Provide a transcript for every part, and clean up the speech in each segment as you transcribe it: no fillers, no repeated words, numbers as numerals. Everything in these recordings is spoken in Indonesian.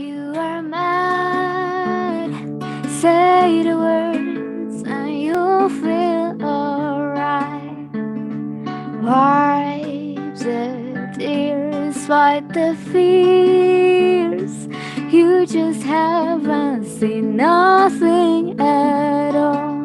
You are mad. Say the words and you'll feel alright. Wipe the tears, fight the fears. You just haven't seen nothing at all.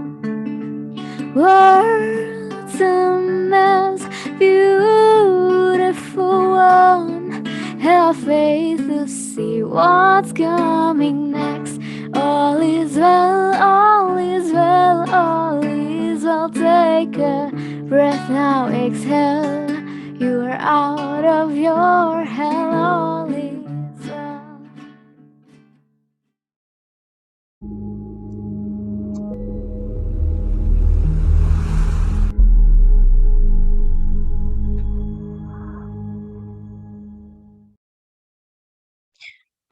World's a mess, beautiful one. Have faith to see what's coming next. All is well, all is well, all is well. Take a breath now, exhale. You are out of your hell, all is well.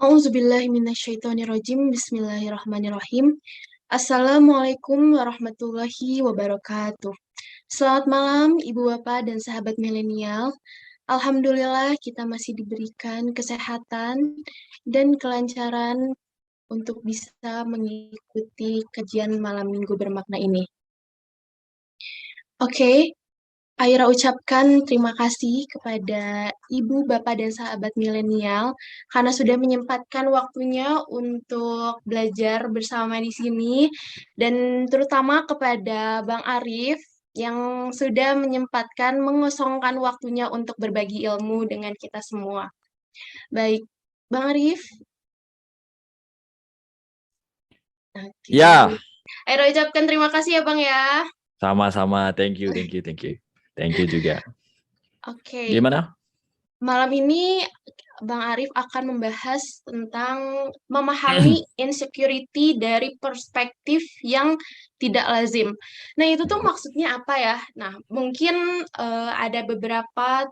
Auzubillahiminasyaitonirrajim. Bismillahirrahmanirrahim. Assalamualaikum warahmatullahi wabarakatuh. Selamat malam Ibu Bapak dan sahabat milenial. Alhamdulillah kita masih diberikan kesehatan dan kelancaran untuk bisa mengikuti kajian malam minggu bermakna ini. Oke, Aira ucapkan terima kasih kepada Ibu, Bapak, dan sahabat milenial karena sudah menyempatkan waktunya untuk belajar bersama di sini, dan terutama kepada Bang Arif yang sudah menyempatkan mengosongkan waktunya untuk berbagi ilmu dengan kita semua. Baik, Bang Arif. Oke. Ya, Aira ucapkan terima kasih ya Bang ya. sama-sama. Thank you. Thank you juga. Oke. Gimana? Malam ini Bang Arif akan membahas tentang memahami insecurity dari perspektif yang tidak lazim. Nah, itu tuh maksudnya apa ya? Nah, mungkin ada beberapa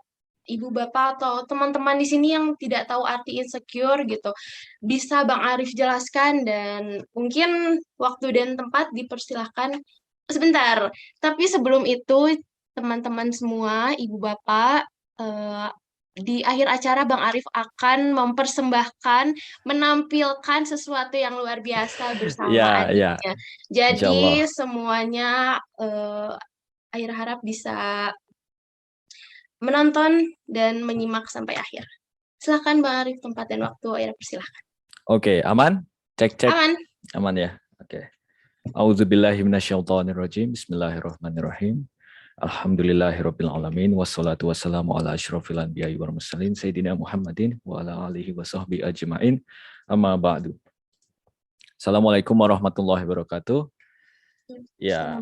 ibu bapak atau teman-teman di sini yang tidak tahu arti insecure gitu. Bisa Bang Arif jelaskan, dan mungkin waktu dan tempat dipersilahkan sebentar. Tapi sebelum itu, teman-teman semua, ibu bapak, di akhir acara Bang Arif akan mempersembahkan, menampilkan sesuatu yang luar biasa bersama adiknya. Jadi semuanya Aira harap bisa menonton dan menyimak sampai akhir. Silakan Bang Arif, tempat dan waktu Aira persilahkan. Oke, aman? Cek. Aman. Aman ya? Oke. Auzubillahiminasyaitonirrajim. Bismillahirrahmanirrahim. Alhamdulillahirrabbilalamin. Wassalatu wassalamu ala asyrafil anbiya'i wal mursalin Sayyidina Muhammadin wa ala alihi wa sahbihi ajma'in. Amma ba'du. Assalamualaikum warahmatullahi wabarakatuh. Ya,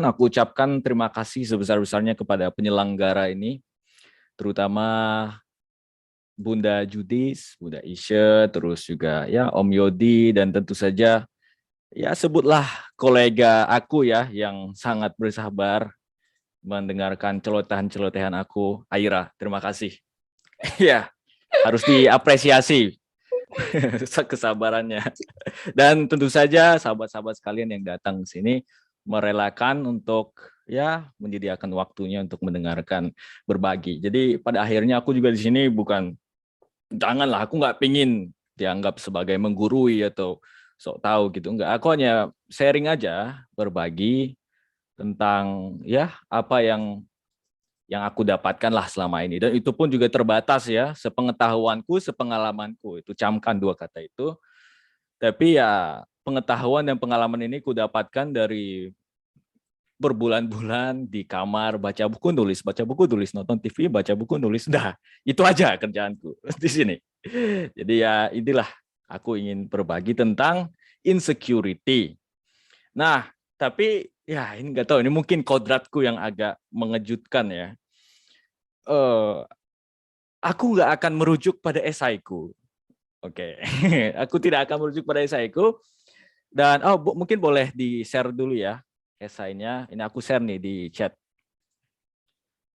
aku ucapkan terima kasih sebesar-besarnya kepada penyelenggara ini, terutama Bunda Judis, Bunda Isya, terus juga ya Om Yodi, dan tentu saja ya sebutlah kolega aku ya yang sangat bersabar mendengarkan celotehan-celotehan aku, Aira. Terima kasih. Ya, harus diapresiasi kesabarannya. Dan tentu saja sahabat-sahabat sekalian yang datang ke sini merelakan untuk ya menyediakan waktunya untuk mendengarkan, berbagi. Jadi pada akhirnya aku juga di sini janganlah, aku nggak pingin dianggap sebagai menggurui atau sok tahu gitu, enggak. Aku hanya sharing aja, berbagi tentang ya apa yang aku dapatkan lah selama ini, dan itu pun juga terbatas ya, sepengetahuanku, sepengalamanku. Itu camkan dua kata itu. Tapi ya pengetahuan dan pengalaman ini ku dapatkan dari berbulan-bulan di kamar baca buku, tulis, nonton TV, baca buku, nulis, dah. Itu aja kerjaanku di sini. Jadi ya inilah aku ingin berbagi tentang insecurity. Nah, tapi ya ini nggak tahu, ini mungkin kodratku yang agak mengejutkan ya. Aku nggak akan merujuk pada esaiku. Oke. Aku tidak akan merujuk pada esaiku. Dan mungkin boleh di-share dulu ya esainya. Ini aku share nih di chat.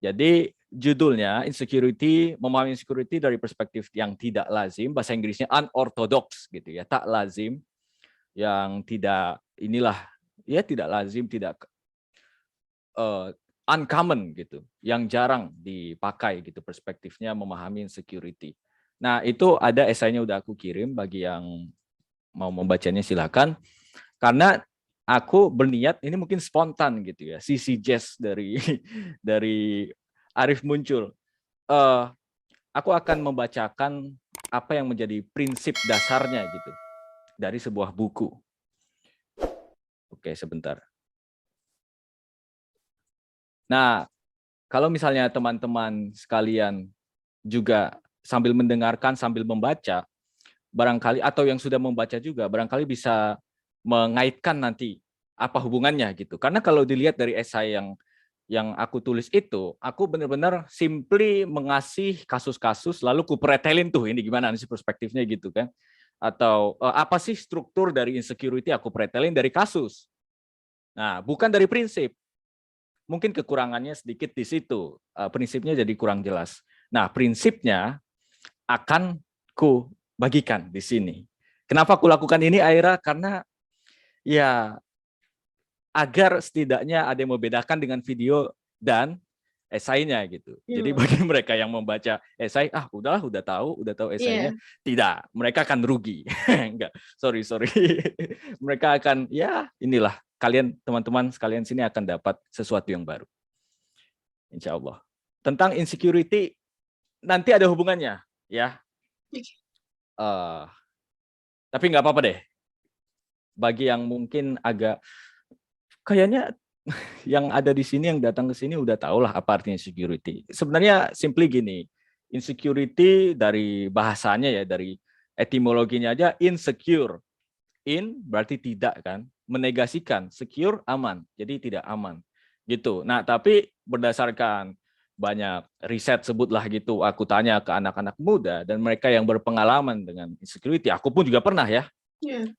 Jadi judulnya insecurity, memahami insecurity dari perspektif yang tidak lazim, bahasa Inggrisnya unorthodox gitu ya, tak lazim, yang tidak tidak lazim, tidak uncommon gitu, yang jarang dipakai gitu perspektifnya memahami insecurity. Nah, itu ada esainya udah aku kirim, bagi yang mau membacanya silakan. Karena aku berniat ini mungkin spontan gitu ya, sisi jazz dari dari Arif muncul. Aku akan membacakan apa yang menjadi prinsip dasarnya gitu dari sebuah buku. Oke, sebentar. Nah, kalau misalnya teman-teman sekalian juga sambil mendengarkan, sambil membaca, barangkali atau yang sudah membaca juga, barangkali bisa mengaitkan nanti apa hubungannya gitu. Karena kalau dilihat dari esai yang aku tulis itu, aku benar-benar simply mengasih kasus-kasus, lalu ku pretelin tuh ini gimana sih perspektifnya gitu kan. Atau apa sih struktur dari insecurity, aku pretelin dari kasus. Nah, bukan dari prinsip. Mungkin kekurangannya sedikit di situ. Prinsipnya jadi kurang jelas. Nah, prinsipnya akan ku bagikan di sini. Kenapa aku lakukan ini, Aira? Karena ya agar setidaknya ada yang membedakan dengan video dan esainya gitu. Jadi bagi mereka yang membaca esai, udah tahu esainya, tidak, mereka akan rugi. Enggak, sorry. Mereka akan, ya inilah, kalian teman-teman sekalian sini akan dapat sesuatu yang baru. Insya Allah. Tentang insecurity, nanti ada hubungannya, ya. Tapi nggak apa-apa deh. Bagi yang mungkin agak, kayaknya yang ada di sini, yang datang ke sini udah tahu lah apa artinya insecurity. Sebenarnya simply gini, insecurity dari bahasanya ya, dari etimologinya aja insecure. In berarti tidak kan, menegasikan, secure aman, jadi tidak aman gitu. Nah, tapi berdasarkan banyak riset sebutlah gitu, aku tanya ke anak-anak muda dan mereka yang berpengalaman dengan insecurity, aku pun juga pernah ya.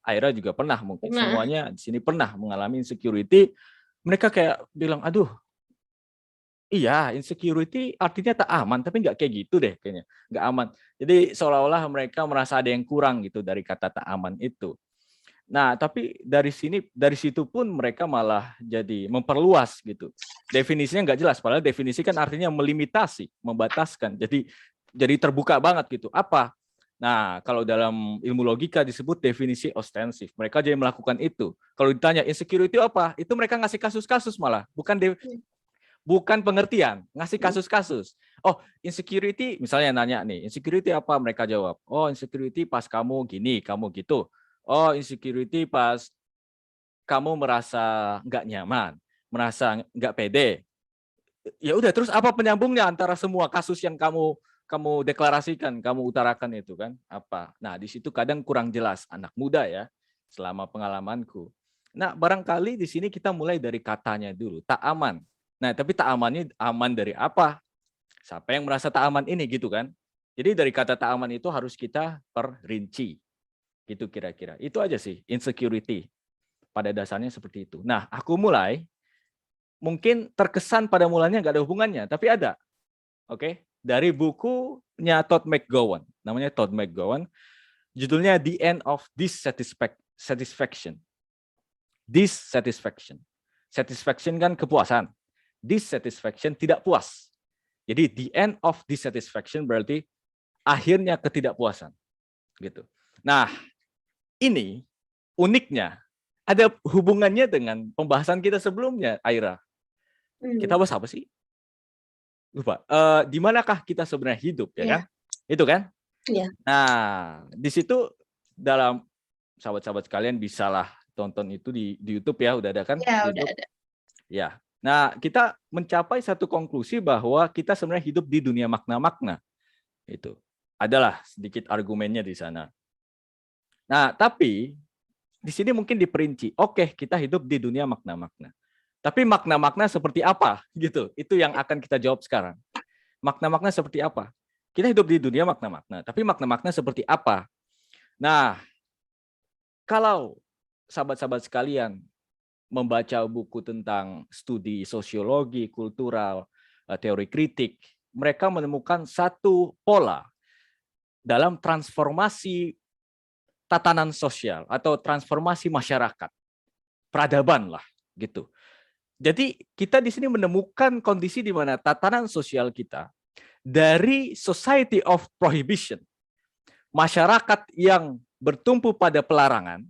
Aira juga pernah, mungkin semuanya di sini pernah mengalami insecurity. Mereka kayak bilang, aduh, iya insecurity artinya tak aman, tapi nggak kayak gitu deh kayaknya, nggak aman. Jadi seolah-olah mereka merasa ada yang kurang gitu dari kata tak aman itu. Nah, tapi dari situ pun mereka malah jadi memperluas gitu. Definisinya nggak jelas, padahal definisi kan artinya melimitasi, membataskan. Jadi terbuka banget gitu. Apa? Nah, kalau dalam ilmu logika disebut definisi ostensif. Mereka jadi melakukan itu. Kalau ditanya insecurity apa? Itu mereka ngasih kasus-kasus malah, bukan pengertian, ngasih kasus-kasus. Oh, insecurity, misalnya nanya nih, insecurity apa? Mereka jawab, oh insecurity pas kamu gini, kamu gitu. Oh, insecurity pas kamu merasa nggak nyaman, merasa nggak pede. Ya udah, terus apa penyambungnya antara semua kasus yang kamu deklarasikan, kamu utarakan itu kan? Apa? Nah, di situ kadang kurang jelas anak muda ya, selama pengalamanku. Nah, barangkali di sini kita mulai dari katanya dulu, tak aman. Nah, tapi tak amannya aman dari apa? Siapa yang merasa tak aman ini gitu kan? Jadi dari kata tak aman itu harus kita perinci. Gitu kira-kira. Itu aja sih, insecurity. Pada dasarnya seperti itu. Nah, aku mulai, mungkin terkesan pada mulanya nggak ada hubungannya, tapi ada. Oke, dari bukunya Todd McGowan. Namanya Todd McGowan. Judulnya The End of Dissatisfaction. Dissatisfaction. Satisfaction kan kepuasan. Dissatisfaction tidak puas. Jadi the end of dissatisfaction berarti akhirnya ketidakpuasan. Gitu. Nah, ini uniknya ada hubungannya dengan pembahasan kita sebelumnya, Aira. Kita bahas apa sih? Lupa. Di manakah kita sebenarnya hidup, ya kan? Itu kan? Iya. Nah, di situ dalam sahabat-sahabat kalian bisalah tonton itu di YouTube ya, udah ada kan? Ya, udah ada. Ya. Nah, kita mencapai satu konklusi bahwa kita sebenarnya hidup di dunia makna-makna. Itu adalah sedikit argumennya di sana. Nah, tapi di sini mungkin diperinci. Oke, kita hidup di dunia makna-makna. Tapi makna-makna seperti apa? Gitu. Itu yang akan kita jawab sekarang. Makna-makna seperti apa? Kita hidup di dunia makna-makna, tapi makna-makna seperti apa? Nah, kalau sahabat-sahabat sekalian membaca buku tentang studi sosiologi, kultural, teori kritik, mereka menemukan satu pola dalam transformasi tatanan sosial atau transformasi masyarakat, peradaban lah gitu. Jadi kita di sini menemukan kondisi di mana tatanan sosial kita dari society of prohibition, masyarakat yang bertumpu pada pelarangan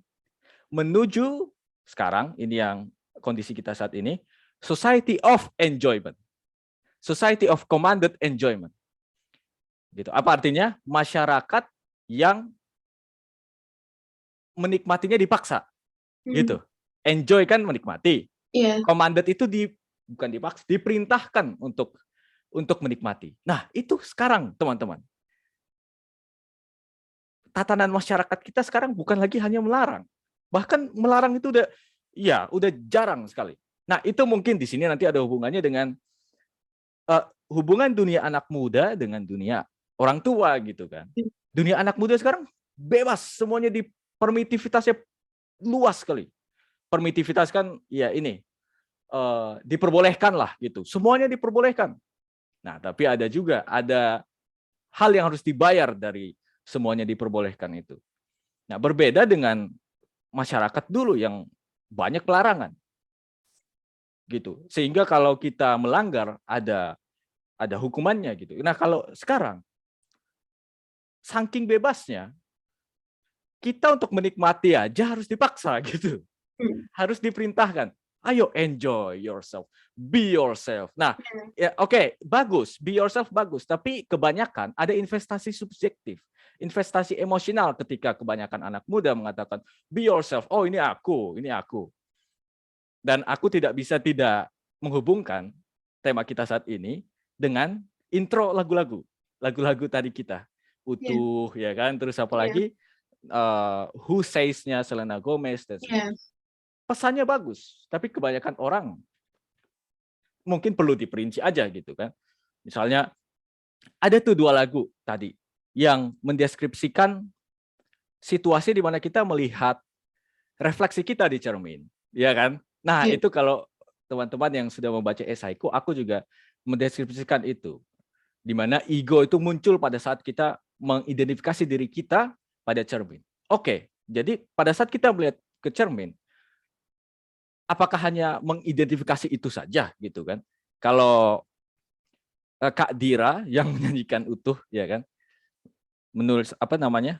menuju sekarang ini yang kondisi kita saat ini, society of enjoyment. Society of commanded enjoyment. Gitu. Apa artinya? Masyarakat yang menikmatinya dipaksa. Gitu. Enjoy kan menikmati. Iya. Commanded itu bukan dipaksa, diperintahkan untuk menikmati. Nah, itu sekarang, teman-teman. Tatanan masyarakat kita sekarang bukan lagi hanya melarang. Bahkan melarang itu udah jarang sekali. Nah, itu mungkin di sini nanti ada hubungannya dengan hubungan dunia anak muda dengan dunia orang tua gitu kan. Dunia anak muda sekarang bebas, semuanya permitivitasnya luas sekali. Permitivitas kan ya ini diperbolehkan lah gitu. Semuanya diperbolehkan. Nah, tapi ada hal yang harus dibayar dari semuanya diperbolehkan itu. Nah, berbeda dengan masyarakat dulu yang banyak pelarangan. Gitu. Sehingga kalau kita melanggar ada hukumannya gitu. Nah, kalau sekarang saking bebasnya kita untuk menikmati aja harus dipaksa gitu. Harus diperintahkan. Ayo enjoy yourself, be yourself. Nah, ya oke, bagus, be yourself bagus, tapi kebanyakan ada investasi subjektif, investasi emosional ketika kebanyakan anak muda mengatakan be yourself. Oh, ini aku. Dan aku tidak bisa tidak menghubungkan tema kita saat ini dengan intro lagu-lagu tadi kita. Utuh, ya kan? Terus apalagi Who Says-nya Selena Gomez dan pesannya bagus, tapi kebanyakan orang mungkin perlu diperinci aja gitu kan. Misalnya ada tuh 2 lagu tadi yang mendeskripsikan situasi di mana kita melihat refleksi kita di cermin, ya kan? Nah, itu kalau teman-teman yang sudah membaca esaiku, aku juga mendeskripsikan itu. Di mana ego itu muncul pada saat kita mengidentifikasi diri kita pada cermin. Oke, jadi pada saat kita melihat ke cermin, apakah hanya mengidentifikasi itu saja gitu kan? Kalau Kak Dira yang menyanyikan Utuh, ya kan? Menulis apa namanya?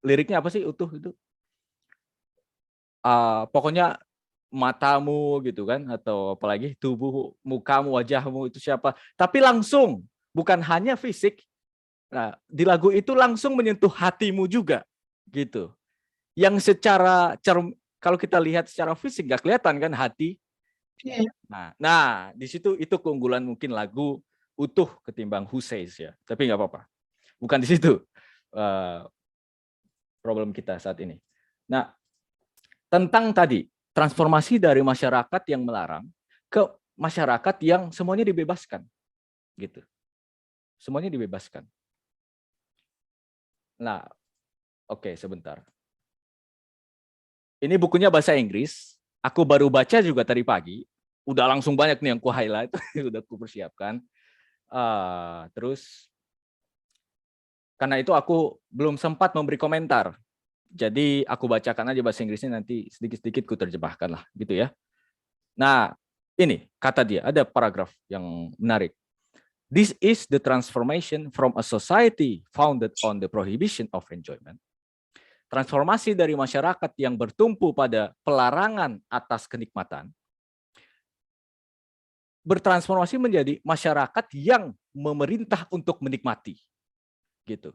Liriknya apa sih Utuh itu? Pokoknya matamu gitu kan, atau apalagi tubuh, mukamu, wajahmu itu siapa? Tapi langsung, bukan hanya fisik. Nah, di lagu itu langsung menyentuh hatimu juga, gitu. Yang secara kalau kita lihat secara fisik nggak kelihatan kan hati. Nah, di situ itu keunggulan mungkin lagu Utuh ketimbang Who Says ya. Tapi nggak apa-apa. Bukan di situ problem kita saat ini. Nah, tentang tadi transformasi dari masyarakat yang melarang ke masyarakat yang semuanya dibebaskan, gitu. Semuanya dibebaskan. Nah, oke, sebentar. Ini bukunya bahasa Inggris. Aku baru baca juga tadi pagi. Udah langsung banyak nih yang ku highlight, udah ku persiapkan. Terus karena itu aku belum sempat memberi komentar. Jadi aku bacakan aja bahasa Inggrisnya, nanti sedikit-sedikit ku terjemahkan lah, gitu ya. Nah, ini kata dia, ada paragraf yang menarik. This is the transformation from a society founded on the prohibition of enjoyment. Transformasi dari masyarakat yang bertumpu pada pelarangan atas kenikmatan, bertransformasi menjadi masyarakat yang memerintah untuk menikmati, gitu.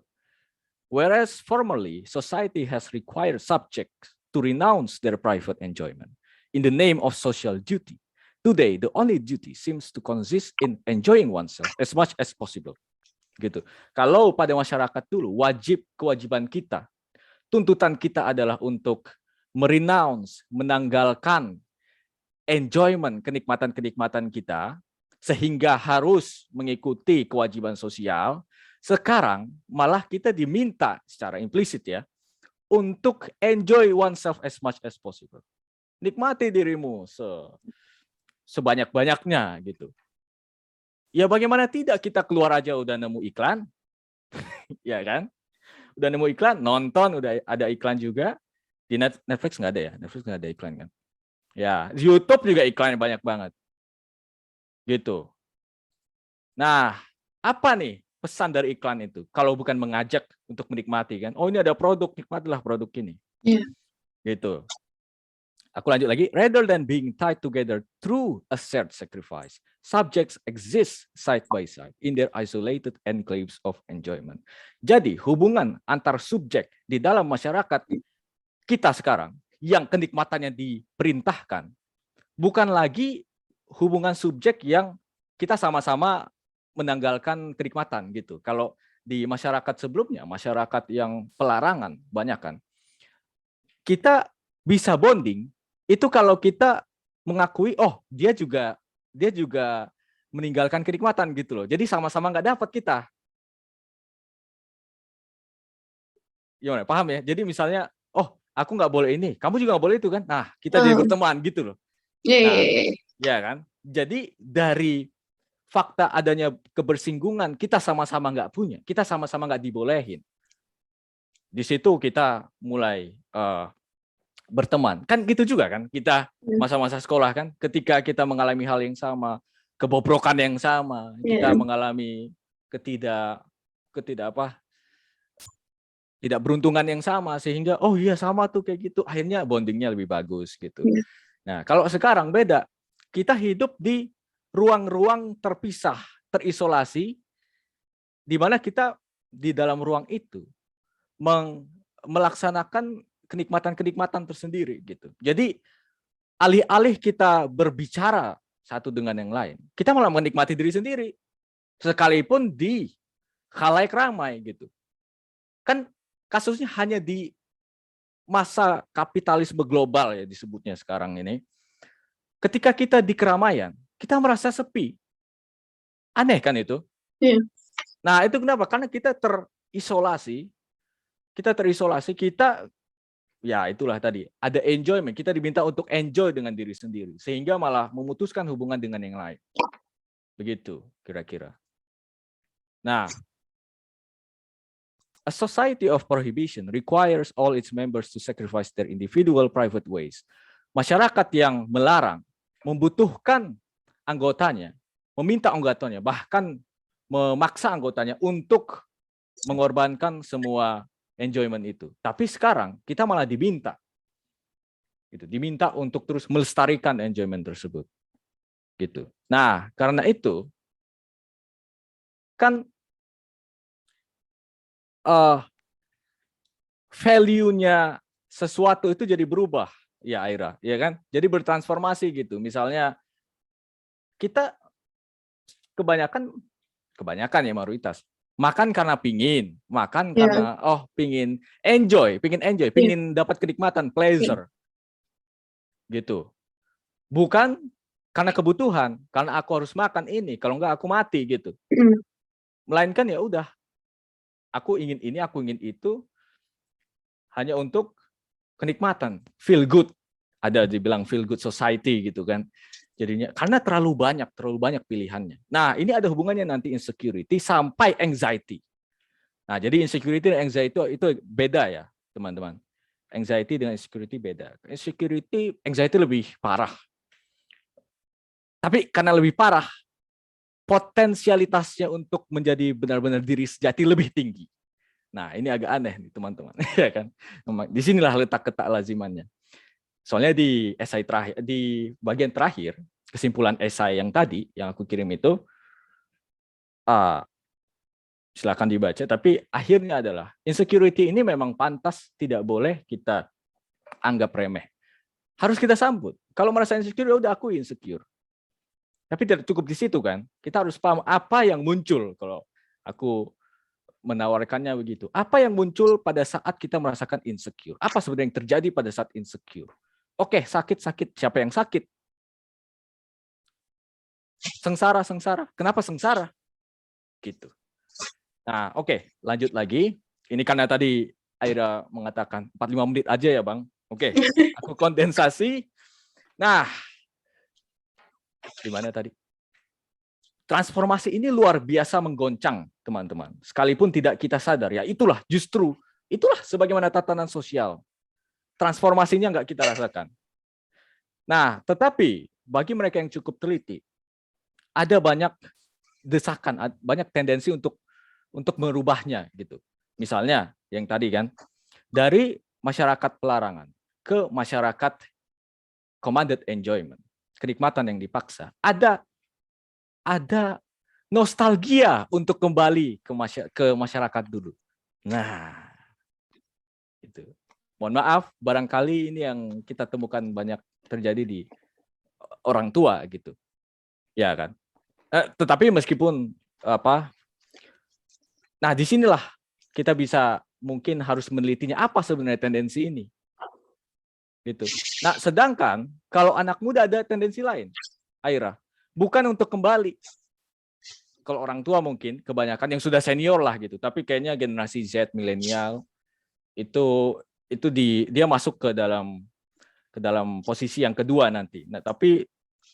Whereas formerly society has required subjects to renounce their private enjoyment in the name of social duty, today the only duty seems to consist in enjoying oneself as much as possible. Gitu. Kalau pada masyarakat dulu kewajiban kita, tuntutan kita adalah untuk merenounce, menanggalkan enjoyment, kenikmatan-kenikmatan kita, sehingga harus mengikuti kewajiban sosial. Sekarang malah kita diminta secara implisit ya, untuk enjoy oneself as much as possible. Nikmati dirimu sebanyak-banyaknya gitu. Ya bagaimana tidak, kita keluar aja udah nemu iklan, ya kan? Udah nemu iklan, nonton, udah ada iklan juga. Di Netflix nggak ada ya? Netflix nggak ada iklan kan? Ya, di YouTube juga iklannya banyak banget. Gitu. Nah, apa nih pesan dari iklan itu? Kalau bukan mengajak untuk menikmati kan? Oh ini ada produk, nikmatilah produk ini. Iya. Gitu. Aku lanjut lagi. Rather than being tied together through a shared sacrifice, subjects exist side by side in their isolated enclaves of enjoyment. Jadi hubungan antar subjek di dalam masyarakat kita sekarang yang kenikmatannya diperintahkan bukan lagi hubungan subjek yang kita sama-sama menanggalkan kenikmatan gitu. Kalau di masyarakat sebelumnya, masyarakat yang pelarangan banyak kan, kita bisa bonding itu kalau kita mengakui, oh dia juga meninggalkan kenikmatan gitu loh. Jadi sama-sama nggak dapat kita. Gimana? Paham ya? Jadi misalnya, oh aku nggak boleh ini, kamu juga nggak boleh itu kan? Nah kita jadi berteman gitu loh. Nah, ya kan? Jadi dari fakta adanya kebersinggungan, kita sama-sama nggak punya, kita sama-sama nggak dibolehin. Di situ kita mulai berteman. Kan gitu juga kan, kita masa-masa sekolah kan, ketika kita mengalami hal yang sama, kebobrokan yang sama, kita mengalami tidak beruntungan yang sama, sehingga oh iya sama tuh kayak gitu, akhirnya bondingnya lebih bagus gitu. Nah kalau sekarang beda, kita hidup di ruang-ruang terpisah, terisolasi, di mana kita di dalam ruang itu melaksanakan kenikmatan-kenikmatan tersendiri gitu. Jadi alih-alih kita berbicara satu dengan yang lain, kita malah menikmati diri sendiri, sekalipun di khalayak ramai gitu. Kan kasusnya hanya di masa kapitalisme global ya disebutnya sekarang ini. Ketika kita di keramaian, kita merasa sepi. Aneh kan itu? Iya. Nah itu kenapa? Karena kita terisolasi, ya itulah tadi, ada enjoyment, kita diminta untuk enjoy dengan diri sendiri, sehingga malah memutuskan hubungan dengan yang lain. Begitu kira-kira. Nah, a society of prohibition requires all its members to sacrifice their individual private ways. Masyarakat yang melarang membutuhkan anggotanya, meminta anggotanya, bahkan memaksa anggotanya untuk mengorbankan semua enjoyment itu. Tapi sekarang kita malah diminta untuk terus melestarikan enjoyment tersebut. Gitu. Nah, karena itu kan value-nya sesuatu itu jadi berubah, ya Aira, ya kan? Jadi bertransformasi gitu. Misalnya kita kebanyakan ya mayoritas makan karena pingin, karena pingin enjoy, pingin dapat kenikmatan, pleasure, gitu. Bukan karena kebutuhan, karena aku harus makan ini, kalau enggak aku mati gitu. Melainkan ya udah, aku ingin ini, aku ingin itu, hanya untuk kenikmatan, feel good. Ada dibilang feel good society gitu kan. Jadinya karena terlalu banyak pilihannya. Nah, ini ada hubungannya nanti insecurity sampai anxiety. Nah, jadi insecurity dan anxiety itu beda ya, teman-teman. Anxiety dengan insecurity beda. Anxiety lebih parah. Tapi karena lebih parah, potensialitasnya untuk menjadi benar-benar diri sejati lebih tinggi. Nah, ini agak aneh nih, teman-teman. Ya kan? Disinilah letak ketaklazimannya. Soalnya di esai terakhir, di bagian terakhir, kesimpulan esai yang tadi, yang aku kirim itu, silakan dibaca, tapi akhirnya adalah, insecurity ini memang pantas tidak boleh kita anggap remeh. Harus kita sambut. Kalau merasa insecure, ya udah aku insecure. Tapi tidak cukup di situ kan, kita harus paham apa yang muncul kalau aku menawarkannya begitu. Apa yang muncul pada saat kita merasakan insecure? Apa sebenarnya yang terjadi pada saat insecure? Oke, sakit. Siapa yang sakit? Sengsara. Kenapa sengsara? Gitu. Nah, oke, lanjut lagi. Ini karena tadi Aira mengatakan 45 menit aja ya, Bang. Oke, aku kondensasi. Nah, gimana tadi? Transformasi ini luar biasa menggoncang, teman-teman. Sekalipun tidak kita sadar, ya itulah sebagaimana tatanan sosial. Transformasinya nggak kita rasakan. Nah, tetapi bagi mereka yang cukup teliti, ada banyak desakan, banyak tendensi untuk untuk merubahnya gitu. Misalnya yang tadi kan, dari masyarakat pelarangan ke masyarakat commanded enjoyment, kenikmatan yang dipaksa. Ada nostalgia untuk kembali ke masyarakat dulu. Nah, itu. Mohon maaf, barangkali ini yang kita temukan banyak terjadi di orang tua gitu. Ya kan? Tetapi meskipun apa? Nah, disinilah kita bisa mungkin harus menelitinya apa sebenarnya tendensi ini. Gitu. Nah, sedangkan kalau anak muda ada tendensi lain, Aira, bukan untuk kembali. Kalau orang tua mungkin kebanyakan yang sudah senior lah gitu, tapi kayaknya generasi Z, milenial itu dia masuk ke dalam posisi yang kedua nanti. Nah, tapi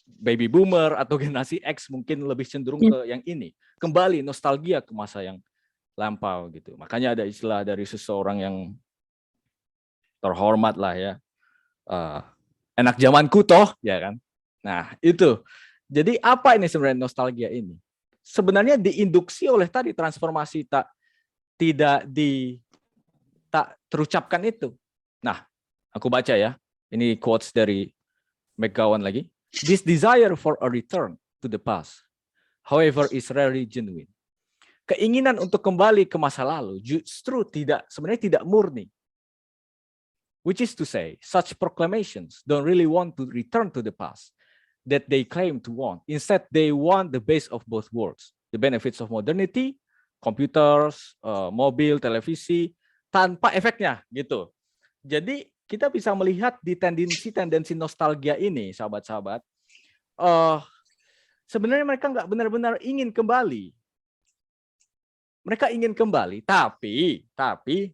baby boomer atau generasi X mungkin lebih cenderung ke yang ini, kembali nostalgia ke masa yang lampau gitu. Makanya ada istilah dari seseorang yang terhormat lah ya, enak zamanku toh, ya kan. Nah itu, jadi apa ini sebenarnya nostalgia ini? Sebenarnya diinduksi oleh tadi transformasi tak terucapkan itu. Nah, aku baca ya, ini quotes dari McGowan lagi. This desire for a return to the past, however, is rarely genuine. Keinginan untuk kembali ke masa lalu justru sebenarnya tidak murni. Which is to say, such proclamations don't really want to return to the past that they claim to want. Instead, they want the base of both worlds, the benefits of modernity, computers, mobil, televisi, tanpa efeknya gitu. Jadi kita bisa melihat di tendensi nostalgia ini, sahabat-sahabat, sebenarnya mereka nggak benar-benar ingin kembali. Mereka ingin kembali, tapi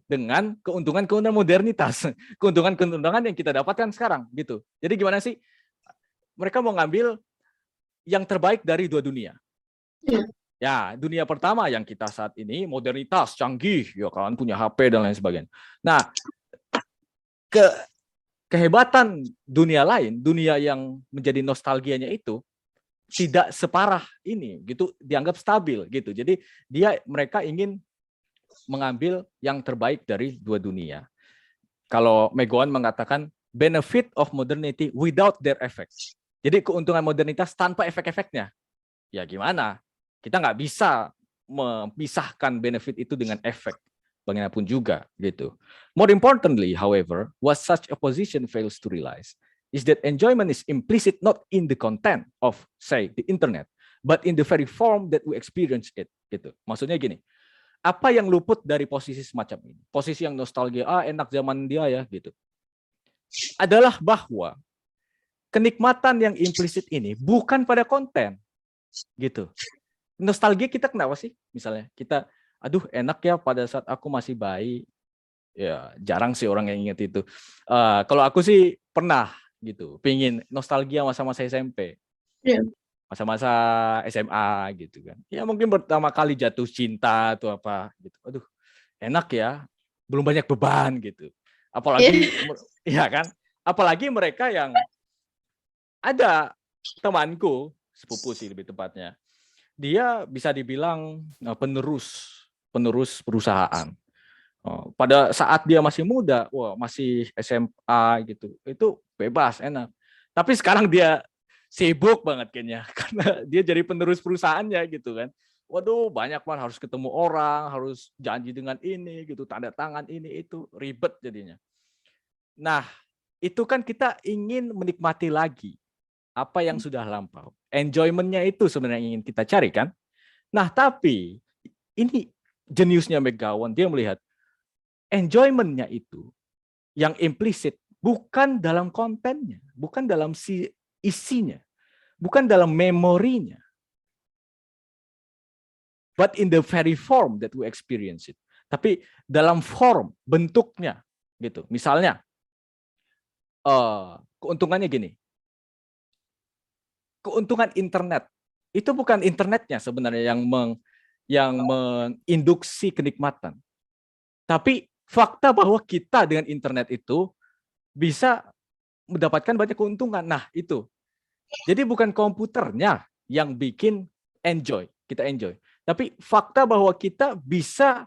dengan keuntungan modernitas, keuntungan yang kita dapatkan sekarang, gitu. Jadi gimana sih? Mereka mau ngambil yang terbaik dari dua dunia. Ya, dunia pertama yang kita saat ini modernitas, canggih, ya kan, punya HP dan lain sebagainya. Nah, kehebatan dunia lain, dunia yang menjadi nostalgianya itu tidak separah ini, gitu, dianggap stabil gitu. Jadi mereka ingin mengambil yang terbaik dari dua dunia. Kalau McGowan mengatakan benefit of modernity without their effects. Jadi keuntungan modernitas tanpa efek-efeknya. Ya gimana? Kita nggak bisa memisahkan benefit itu dengan efek. Bagaimanapun juga gitu. More importantly, however, what such a position fails to realize is that enjoyment is implicit not in the content of, say, the internet, but in the very form that we experience it. Gitu. Maksudnya gini, apa yang luput dari posisi semacam ini? Posisi yang nostalgia, enak zaman dia ya, gitu. Adalah bahwa kenikmatan yang implisit ini bukan pada konten, gitu. Nostalgia kita kenapa sih? Misalnya kita, aduh enak ya pada saat aku masih bayi. Ya jarang sih orang yang ingat itu. Kalau aku sih pernah gitu, pingin nostalgia masa-masa SMP, masa-masa SMA gitu kan. Ya mungkin pertama kali jatuh cinta atau apa gitu. Aduh, enak ya, belum banyak beban gitu. Apalagi ya kan, apalagi mereka yang ada temanku, sepupu sih lebih tepatnya. Dia bisa dibilang penerus perusahaan. Pada saat dia masih muda, masih SMA gitu, itu bebas, enak. Tapi sekarang dia sibuk banget kayaknya, karena dia jadi penerus perusahaannya gitu kan. Waduh, banyak banget, harus ketemu orang, harus janji dengan ini gitu, tanda tangan ini itu, ribet jadinya. Nah, itu kan kita ingin menikmati lagi apa yang sudah lampau. Enjoyment-nya itu sebenarnya ingin kita cari kan. Nah, tapi ini jeniusnya McGowan, dia melihat enjoyment-nya itu yang implisit bukan dalam kontennya, bukan dalam isinya, bukan dalam memorinya, but in the very form that we experience it. Tapi dalam form, bentuknya, gitu. Misalnya, keuntungannya gini, keuntungan internet itu bukan internetnya sebenarnya yang menginduksi kenikmatan, tapi fakta bahwa kita dengan internet itu bisa mendapatkan banyak keuntungan. Nah, itu. Jadi bukan komputernya yang bikin kita enjoy, Tapi fakta bahwa kita bisa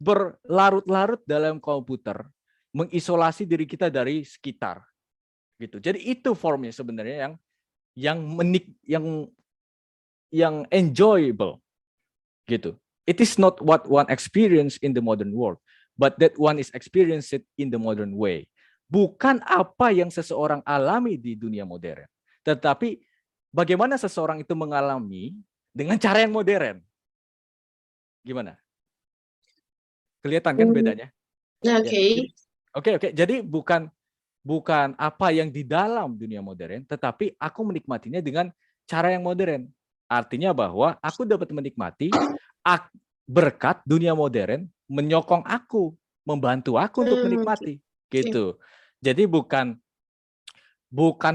berlarut-larut dalam komputer, mengisolasi diri kita dari sekitar, gitu. Jadi itu formnya sebenarnya yang enjoyable, gitu. It is not what one experience in the modern world, but that one is experienced in the modern way. Bukan apa yang seseorang alami di dunia modern, tetapi bagaimana seseorang itu mengalami dengan cara yang modern. Gimana? Kelihatan kan bedanya? Oke. Oke. Jadi bukan apa yang di dalam dunia modern, tetapi aku menikmatinya dengan cara yang modern. Artinya bahwa aku dapat menikmati berkat dunia modern menyokong aku, membantu aku untuk menikmati, gitu. Jadi bukan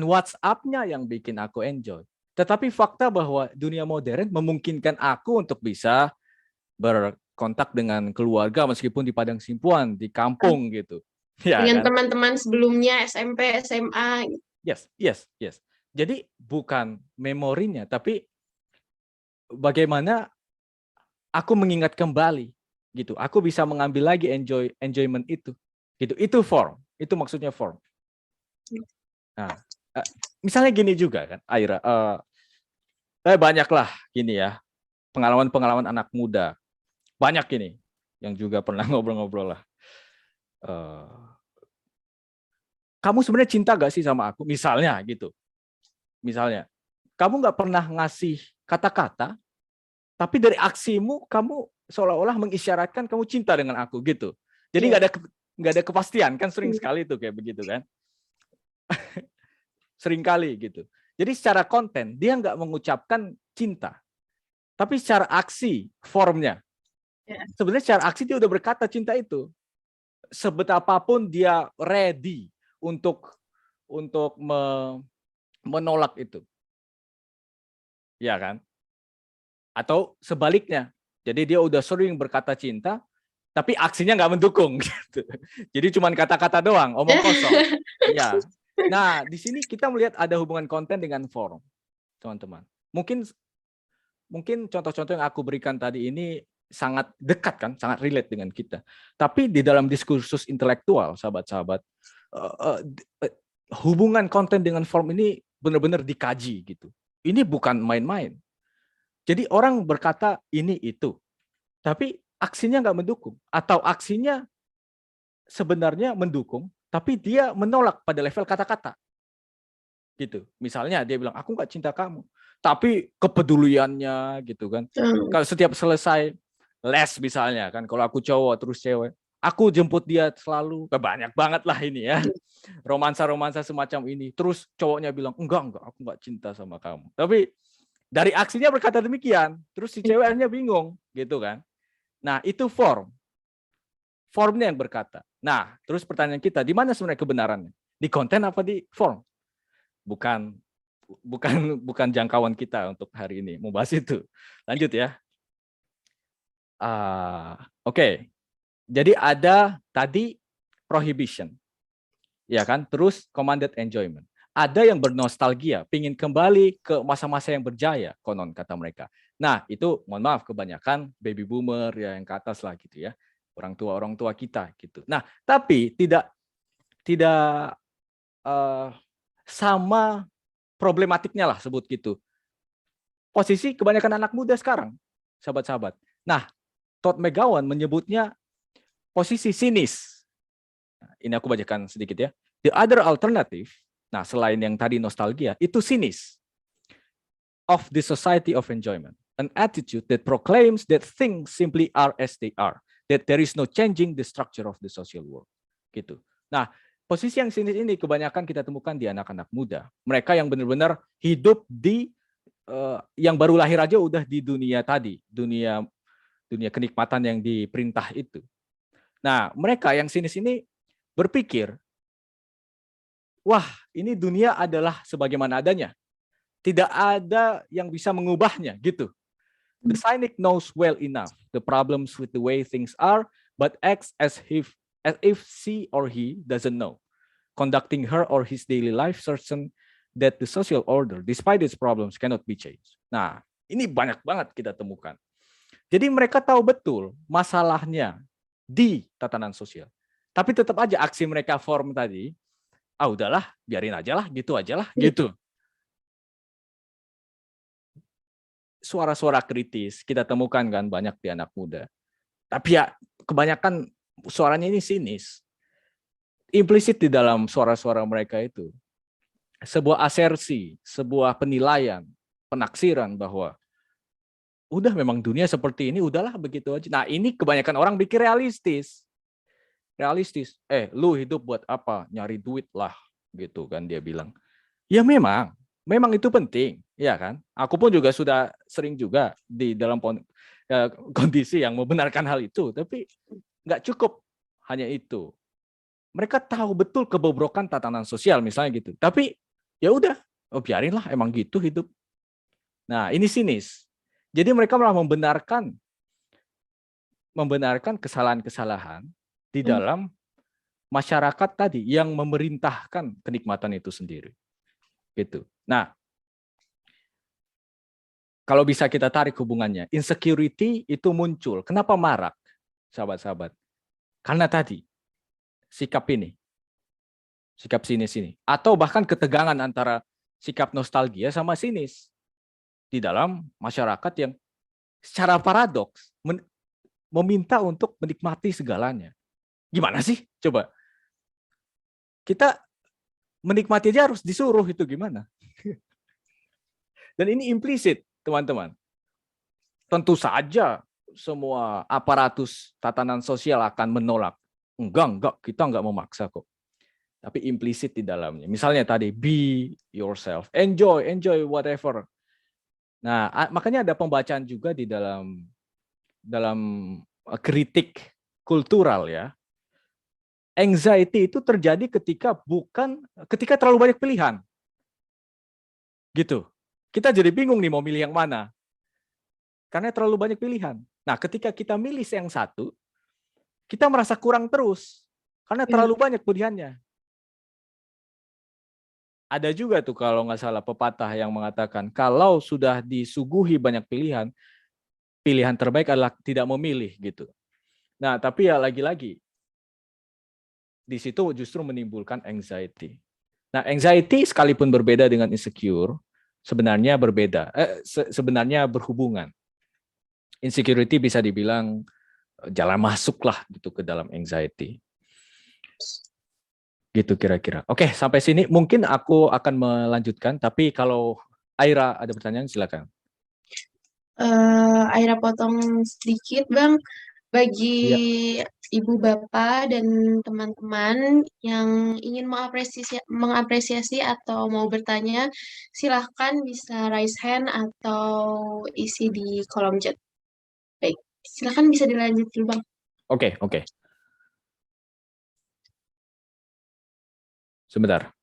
WhatsApp-nya yang bikin aku enjoy, tetapi fakta bahwa dunia modern memungkinkan aku untuk bisa berkontak dengan keluarga meskipun di padang simpuan, di kampung gitu. Ya, dengan kan? teman-teman sebelumnya SMP, SMA. Yes. Jadi bukan memorinya, tapi bagaimana aku mengingat kembali, gitu. Aku bisa mengambil lagi enjoyment itu, gitu. Itu form. Itu maksudnya form. Nah, misalnya gini juga kan, Aira. Banyaklah gini ya, pengalaman-pengalaman anak muda. Banyak ini yang juga pernah ngobrol-ngobrol lah. Kamu sebenarnya cinta gak sih sama aku? Misalnya gitu. Misalnya, kamu nggak pernah ngasih kata-kata, tapi dari aksimu kamu seolah-olah mengisyaratkan kamu cinta dengan aku gitu. Jadi nggak ada kepastian kan, sering sekali itu kayak begitu kan. Sering kali gitu. Jadi secara konten dia nggak mengucapkan cinta, tapi secara aksi formnya. Sebenarnya secara aksi dia udah berkata cinta itu. Sebetapapun dia ready untuk menolak itu. Ya kan? Atau sebaliknya. Jadi dia udah sering berkata cinta, tapi aksinya nggak mendukung. Gitu. Jadi cuma kata-kata doang, omong kosong. Ya. Nah, di sini kita melihat ada hubungan konten dengan form, teman-teman. Mungkin contoh-contoh yang aku berikan tadi ini sangat dekat kan, sangat relate dengan kita. Tapi di dalam diskursus intelektual, sahabat-sahabat, hubungan konten dengan form ini benar-benar dikaji gitu. Ini bukan main-main. Jadi orang berkata ini itu, tapi aksinya nggak mendukung, atau aksinya sebenarnya mendukung, tapi dia menolak pada level kata-kata. Gitu. Misalnya dia bilang aku nggak cinta kamu, tapi kepeduliannya gitu kan. Kalau setiap selesai les misalnya kan, kalau aku cowok terus cewek, aku jemput dia selalu, banyak banget lah ini ya. Romansa-romansa semacam ini. Terus cowoknya bilang enggak, aku nggak cinta sama kamu. Tapi dari aksinya berkata demikian, terus si ceweknya bingung gitu kan. Nah, itu form. Formnya yang berkata. Nah, terus pertanyaan kita, di mana sebenarnya kebenarannya? Di konten apa di form? Bukan jangkauan kita untuk hari ini membahas itu. Lanjut ya. Oke. Jadi ada tadi prohibition. Ya kan? Terus commanded enjoyment. Ada yang bernostalgia, pingin kembali ke masa-masa yang berjaya, konon kata mereka. Nah, itu mohon maaf kebanyakan baby boomer ya yang ke atas lah gitu ya. Orang tua kita gitu. Nah, tapi tidak sama problematiknya lah sebut gitu. Posisi kebanyakan anak muda sekarang, sahabat-sahabat. Nah, Todd McGowan menyebutnya posisi sinis. Nah, ini aku bacakan sedikit ya. The other alternative, nah selain yang tadi nostalgia, itu sinis. Of the society of enjoyment. An attitude that proclaims that things simply are as they are. That there is no changing the structure of the social world. Gitu. Nah, posisi yang sinis ini kebanyakan kita temukan di anak-anak muda. Mereka yang benar-benar hidup di yang baru lahir aja udah di dunia tadi, dunia kenikmatan yang diperintah itu. Nah, mereka yang sinis ini berpikir, wah, ini dunia adalah sebagaimana adanya. Tidak ada yang bisa mengubahnya, gitu. The cynic knows well enough the problems with the way things are, but acts as if she or he doesn't know, conducting her or his daily life certain that the social order, despite its problems, cannot be changed. Nah, ini banyak banget kita temukan. Jadi mereka tahu betul masalahnya di tatanan sosial. Tapi tetap aja aksi mereka form tadi, udahlah, biarin aja lah, gitu aja lah, gitu. Suara-suara kritis kita temukan kan banyak di anak muda. Tapi ya kebanyakan suaranya ini sinis. Implisit di dalam suara-suara mereka itu sebuah asersi, sebuah penilaian, penaksiran bahwa udah memang dunia seperti ini, udahlah begitu aja. Nah, ini kebanyakan orang pikir realistis. Realistis. Lu hidup buat apa? Nyari duit lah, gitu kan dia bilang. Ya memang itu penting, ya kan? Aku pun juga sudah sering juga di dalam kondisi yang membenarkan hal itu, tapi nggak cukup hanya itu. Mereka tahu betul kebobrokan tatanan sosial misalnya gitu. Tapi ya udah, biarinlah emang gitu hidup. Nah, ini sinis. Jadi mereka malah membenarkan kesalahan-kesalahan di dalam masyarakat tadi yang memerintahkan kenikmatan itu sendiri. Gitu. Nah, kalau bisa kita tarik hubungannya, insecurity itu muncul. Kenapa marak, sahabat-sahabat? Karena tadi, sikap ini, sikap sinis ini. Atau bahkan ketegangan antara sikap nostalgia sama sinis di dalam masyarakat yang secara paradoks meminta untuk menikmati segalanya. Gimana sih? Coba. Kita menikmati aja harus disuruh, itu gimana? Dan ini implisit, teman-teman. Tentu saja semua aparatus tatanan sosial akan menolak. Enggak, kita enggak memaksa kok. Tapi implisit di dalamnya. Misalnya tadi, be yourself, enjoy whatever. Nah, makanya ada pembacaan juga di dalam kritik kultural ya. Anxiety itu terjadi ketika terlalu banyak pilihan. Gitu. Kita jadi bingung nih mau milih yang mana. Karena terlalu banyak pilihan. Nah, ketika kita milih yang satu, kita merasa kurang terus. Karena terlalu banyak pilihannya. Ada juga tuh kalau nggak salah pepatah yang mengatakan, kalau sudah disuguhi banyak pilihan, pilihan terbaik adalah tidak memilih gitu. Nah, tapi ya lagi-lagi, di situ justru menimbulkan anxiety. Nah, anxiety sekalipun berbeda dengan insecure, sebenarnya berbeda, sebenarnya berhubungan. Insecurity bisa dibilang jalan masuk lah gitu ke dalam anxiety. Gitu kira-kira. Oke, sampai sini mungkin aku akan melanjutkan, tapi kalau Aira ada pertanyaan silakan. Aira potong sedikit, Bang. Bagi Ibu Bapak dan teman-teman yang ingin mengapresiasi atau mau bertanya, silahkan bisa raise hand atau isi di kolom chat. Baik, silahkan bisa dilanjut dulu, Bang. Oke. Sebentar.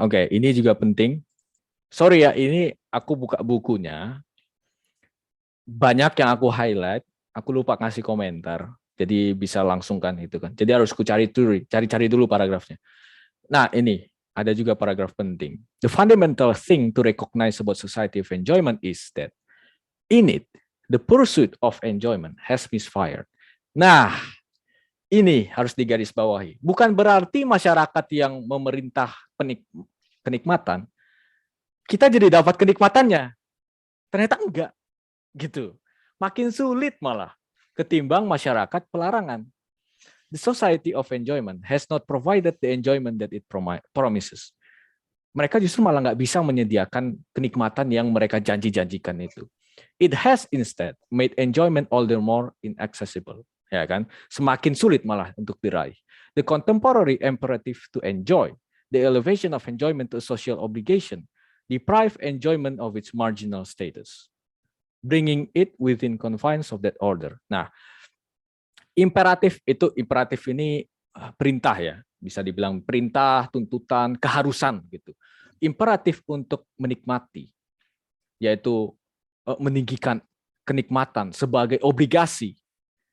Oke. Ini juga penting. Sorry ya, ini aku buka bukunya. Banyak yang aku highlight, aku lupa ngasih komentar. Jadi bisa langsungkan itu kan. Jadi harus ku cari dulu paragrafnya. Nah, ini ada juga paragraf penting. The fundamental thing to recognize about society of enjoyment is that in it, the pursuit of enjoyment has misfired. Nah, ini harus digarisbawahi. Bukan berarti masyarakat yang memerintah kenikmatan, kita jadi dapat kenikmatannya. Ternyata enggak. Gitu. Makin sulit malah ketimbang masyarakat pelarangan. The society of enjoyment has not provided the enjoyment that it promises. Mereka justru malah nggak bisa menyediakan kenikmatan yang mereka janji-janjikan itu. It has instead made enjoyment all the more inaccessible. Ya kan? Semakin sulit malah untuk diraih. The contemporary imperative to enjoy, the elevation of enjoyment to a social obligation, deprive enjoyment of its marginal status, bringing it within confines of that order. Nah, imperatif ini perintah ya, bisa dibilang perintah, tuntutan, keharusan gitu. Imperatif untuk menikmati, yaitu meninggikan kenikmatan sebagai obligasi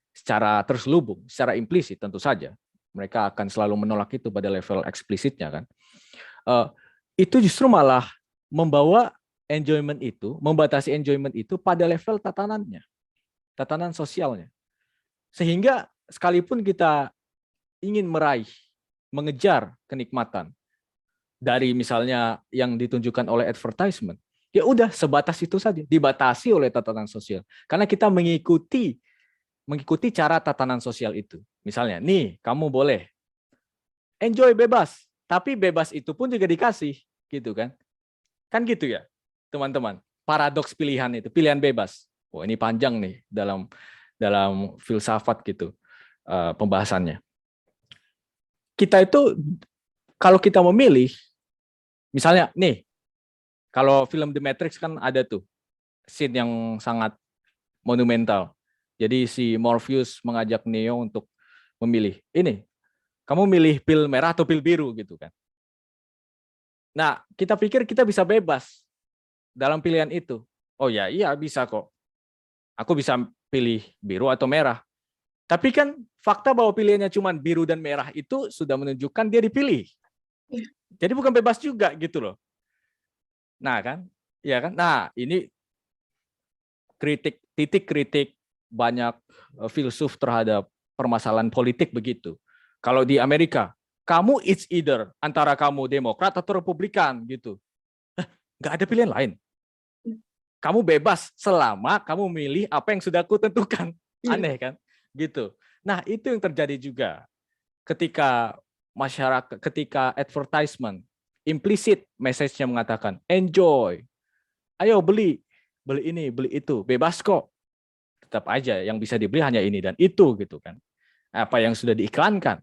secara terselubung, secara implisit tentu saja. Mereka akan selalu menolak itu pada level eksplisitnya kan. Itu justru malah membawa enjoyment itu, membatasi enjoyment itu pada level tatanannya, tatanan sosialnya. Sehingga sekalipun kita ingin meraih, mengejar kenikmatan dari misalnya yang ditunjukkan oleh advertisement, ya udah sebatas itu saja, dibatasi oleh tatanan sosial. Karena kita mengikuti cara tatanan sosial itu. Misalnya, nih kamu boleh enjoy bebas, tapi bebas itu pun juga dikasih, gitu kan? Kan gitu ya, teman-teman. Paradoks pilihan itu, pilihan bebas. Wah, ini panjang nih dalam filsafat gitu pembahasannya. Kita itu kalau kita memilih, misalnya nih, kalau film The Matrix kan ada tuh scene yang sangat monumental. Jadi si Morpheus mengajak Neo untuk memilih. Ini, kamu milih pil merah atau pil biru gitu kan. Nah, kita pikir kita bisa bebas dalam pilihan itu. Oh ya, iya bisa kok. Aku bisa pilih biru atau merah. Tapi kan fakta bahwa pilihannya cuma biru dan merah itu sudah menunjukkan dia dipilih. Jadi bukan bebas juga gitu loh. Nah kan, ya kan. Nah ini titik kritik banyak filsuf terhadap permasalahan politik begitu. Kalau di Amerika, kamu it's either antara kamu Demokrat atau Republikan gitu. Nggak ada pilihan lain. Kamu bebas selama kamu milih apa yang sudah aku tentukan. Aneh kan? Gitu. Nah, itu yang terjadi juga ketika masyarakat, ketika advertisement, implicit message-nya mengatakan enjoy. Ayo beli ini, beli itu, bebas kok. Tetap aja yang bisa dibeli hanya ini dan itu gitu kan. Apa yang sudah diiklankan.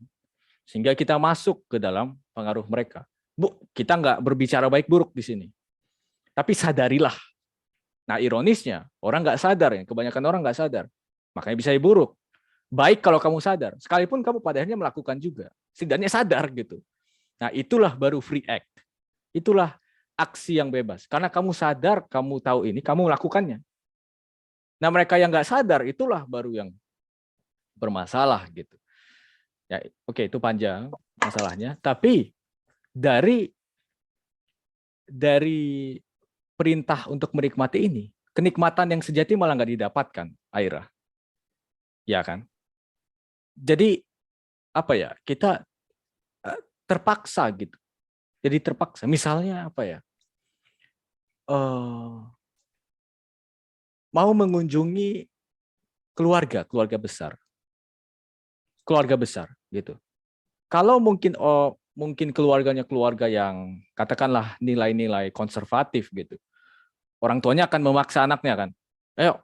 Sehingga kita masuk ke dalam pengaruh mereka. Bu, kita nggak berbicara baik buruk di sini. Tapi sadarilah. Nah, ironisnya, orang nggak sadar, ya. Kebanyakan orang nggak sadar. Makanya bisa buruk. Baik kalau kamu sadar, sekalipun kamu pada akhirnya melakukan juga. Setidaknya sadar gitu. Nah, itulah baru free act. Itulah aksi yang bebas. Karena kamu sadar, kamu tahu ini, kamu melakukannya. Nah, mereka yang nggak sadar, itulah baru yang bermasalah gitu. Ya, oke, itu panjang masalahnya. Tapi dari perintah untuk menikmati ini, kenikmatan yang sejati malah nggak didapatkan, Aira. Ya kan? Jadi apa ya? Kita terpaksa gitu. Jadi terpaksa. Misalnya apa ya? Mau mengunjungi keluarga besar. Keluarga besar gitu. Kalau mungkin keluarganya keluarga yang katakanlah nilai-nilai konservatif gitu. Orang tuanya akan memaksa anaknya kan. Ayo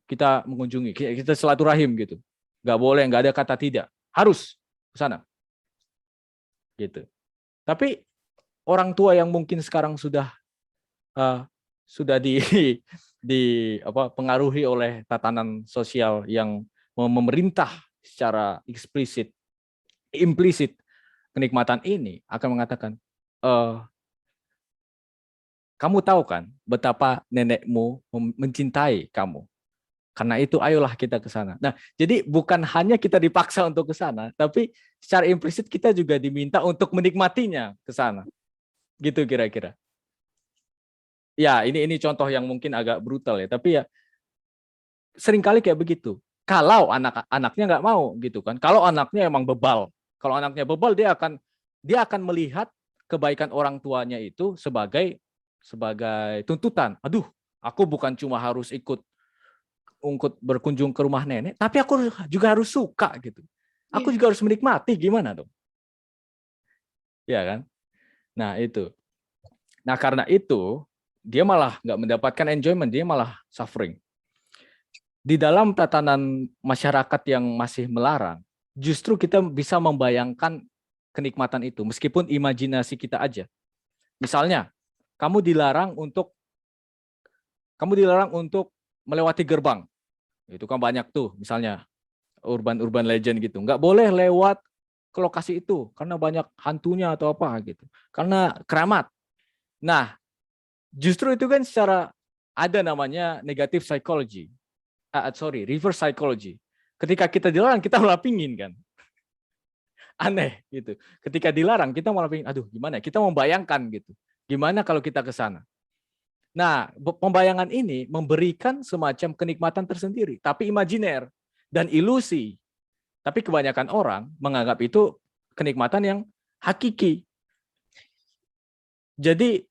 kita mengunjungi, kita silaturahim gitu. Nggak boleh, nggak ada kata tidak. Harus ke sana. Gitu. Tapi orang tua yang mungkin sekarang sudah pengaruhi oleh tatanan sosial yang memerintah secara implisit kenikmatan ini akan mengatakan, kamu tahu kan betapa nenekmu mencintai kamu. Karena itu ayolah kita ke sana. Nah, jadi bukan hanya kita dipaksa untuk ke sana, tapi secara implisit kita juga diminta untuk menikmatinya ke sana. Gitu kira-kira. Ya, ini contoh yang mungkin agak brutal ya, tapi ya seringkali kayak begitu. Kalau anaknya nggak mau gitu kan. Kalau anaknya emang bebal. Kalau anaknya bebal dia akan melihat kebaikan orang tuanya itu sebagai tuntutan. Aduh, aku bukan cuma harus ikut berkunjung ke rumah nenek, tapi aku juga harus suka gitu. Aku juga harus menikmati, gimana dong? Ya kan? Nah itu. Nah karena itu dia malah nggak mendapatkan enjoyment, dia malah suffering. Di dalam tatanan masyarakat yang masih melarang, justru kita bisa membayangkan kenikmatan itu, meskipun imajinasi kita aja. Misalnya, kamu dilarang untuk melewati gerbang. Itu kan banyak tuh, misalnya urban legend gitu. Nggak boleh lewat ke lokasi itu karena banyak hantunya atau apa gitu. Karena keramat. Nah, justru itu kan secara ada namanya negative psychology. Reverse psychology. Ketika kita dilarang, kita malah pingin kan. Aneh gitu. Ketika dilarang, kita malah pingin, aduh gimana? Kita membayangkan gitu. Gimana kalau kita ke sana? Nah, pembayangan ini memberikan semacam kenikmatan tersendiri, tapi imajiner dan ilusi. Tapi kebanyakan orang menganggap itu kenikmatan yang hakiki. Jadi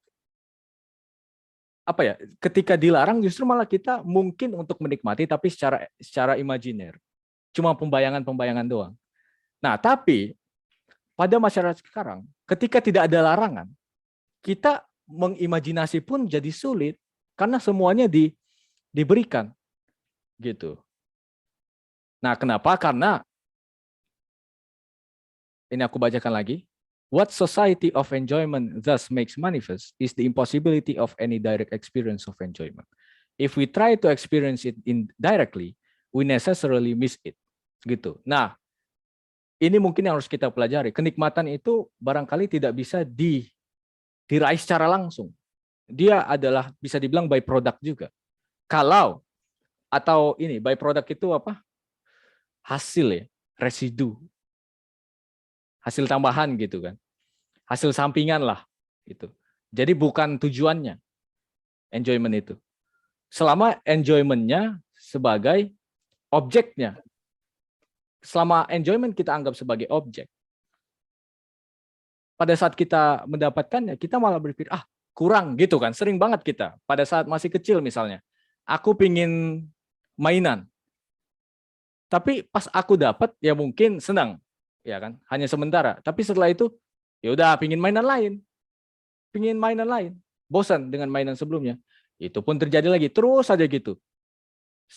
apa ya? Ketika dilarang justru malah kita mungkin untuk menikmati tapi secara imajiner. Cuma pembayangan-pembayangan doang. Nah, tapi pada masyarakat sekarang ketika tidak ada larangan, kita mengimajinasi pun jadi sulit karena semuanya diberikan gitu. Nah, kenapa? Karena ini aku bacakan lagi. What society of enjoyment thus makes manifest is the impossibility of any direct experience of enjoyment. If we try to experience it indirectly, we necessarily miss it. Gitu. Nah, ini mungkin yang harus kita pelajari. Kenikmatan itu barangkali tidak bisa diraih secara langsung. Dia adalah bisa dibilang by product juga. Kalau atau ini by product itu apa? Hasil ya, residu. Hasil tambahan gitu kan. Hasil sampingan lah gitu. Jadi bukan tujuannya enjoyment itu. Selama enjoyment-nya sebagai objeknya. Selama enjoyment kita anggap sebagai objek. Pada saat kita mendapatkannya, kita malah berpikir, kurang gitu kan. Sering banget kita. Pada saat masih kecil misalnya. Aku pingin mainan. Tapi pas aku dapat, ya mungkin senang. Ya kan, hanya sementara. Tapi setelah itu, ya udah pingin mainan lain. Pingin mainan lain. Bosan dengan mainan sebelumnya. Itu pun terjadi lagi. Terus saja gitu.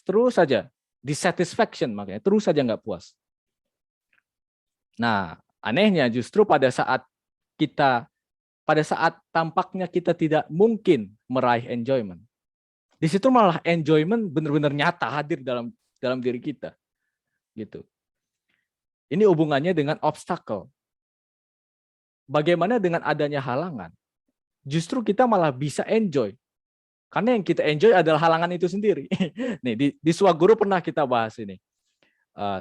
Terus saja. Dissatisfaction makanya. Terus saja nggak puas. Nah, anehnya justru pada saat tampaknya kita tidak mungkin meraih enjoyment. Di situ malah enjoyment benar-benar nyata hadir dalam diri kita. Gitu. Ini hubungannya dengan obstacle. Bagaimana dengan adanya halangan? Justru kita malah bisa enjoy. Karena yang kita enjoy adalah halangan itu sendiri. Nih di Swaguru pernah kita bahas ini.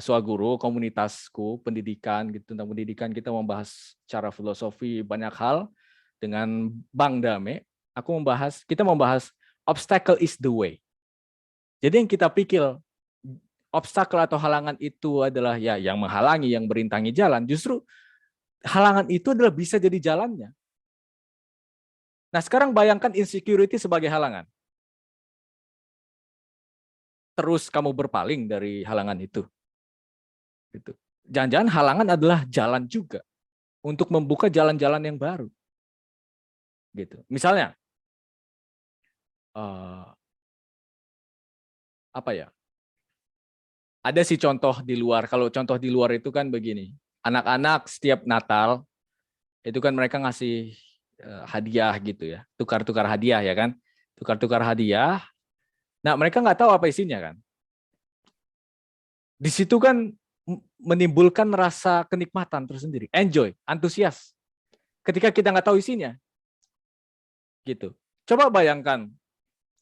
Swaguru, komunitasku, pendidikan, gitu, tentang pendidikan kita membahas secara filosofi banyak hal dengan Bang Dame. Kita membahas obstacle is the way. Jadi yang kita pikir obstacle atau halangan itu adalah ya yang menghalangi, yang merintangi jalan. Justru halangan itu adalah bisa jadi jalannya. Nah, sekarang bayangkan insecurity sebagai halangan. Terus kamu berpaling dari halangan itu. Gitu. Jangan-jangan halangan adalah jalan juga untuk membuka jalan-jalan yang baru. Gitu. Misalnya, apa ya? Ada sih contoh di luar. Kalau contoh di luar itu kan begini. Anak-anak setiap Natal itu kan mereka ngasih hadiah gitu ya. Tukar-tukar hadiah ya kan. Tukar-tukar hadiah. Nah, mereka nggak tahu apa isinya kan. Di situ kan menimbulkan rasa kenikmatan tersendiri. Enjoy, antusias. Ketika kita nggak tahu isinya. Gitu. Coba bayangkan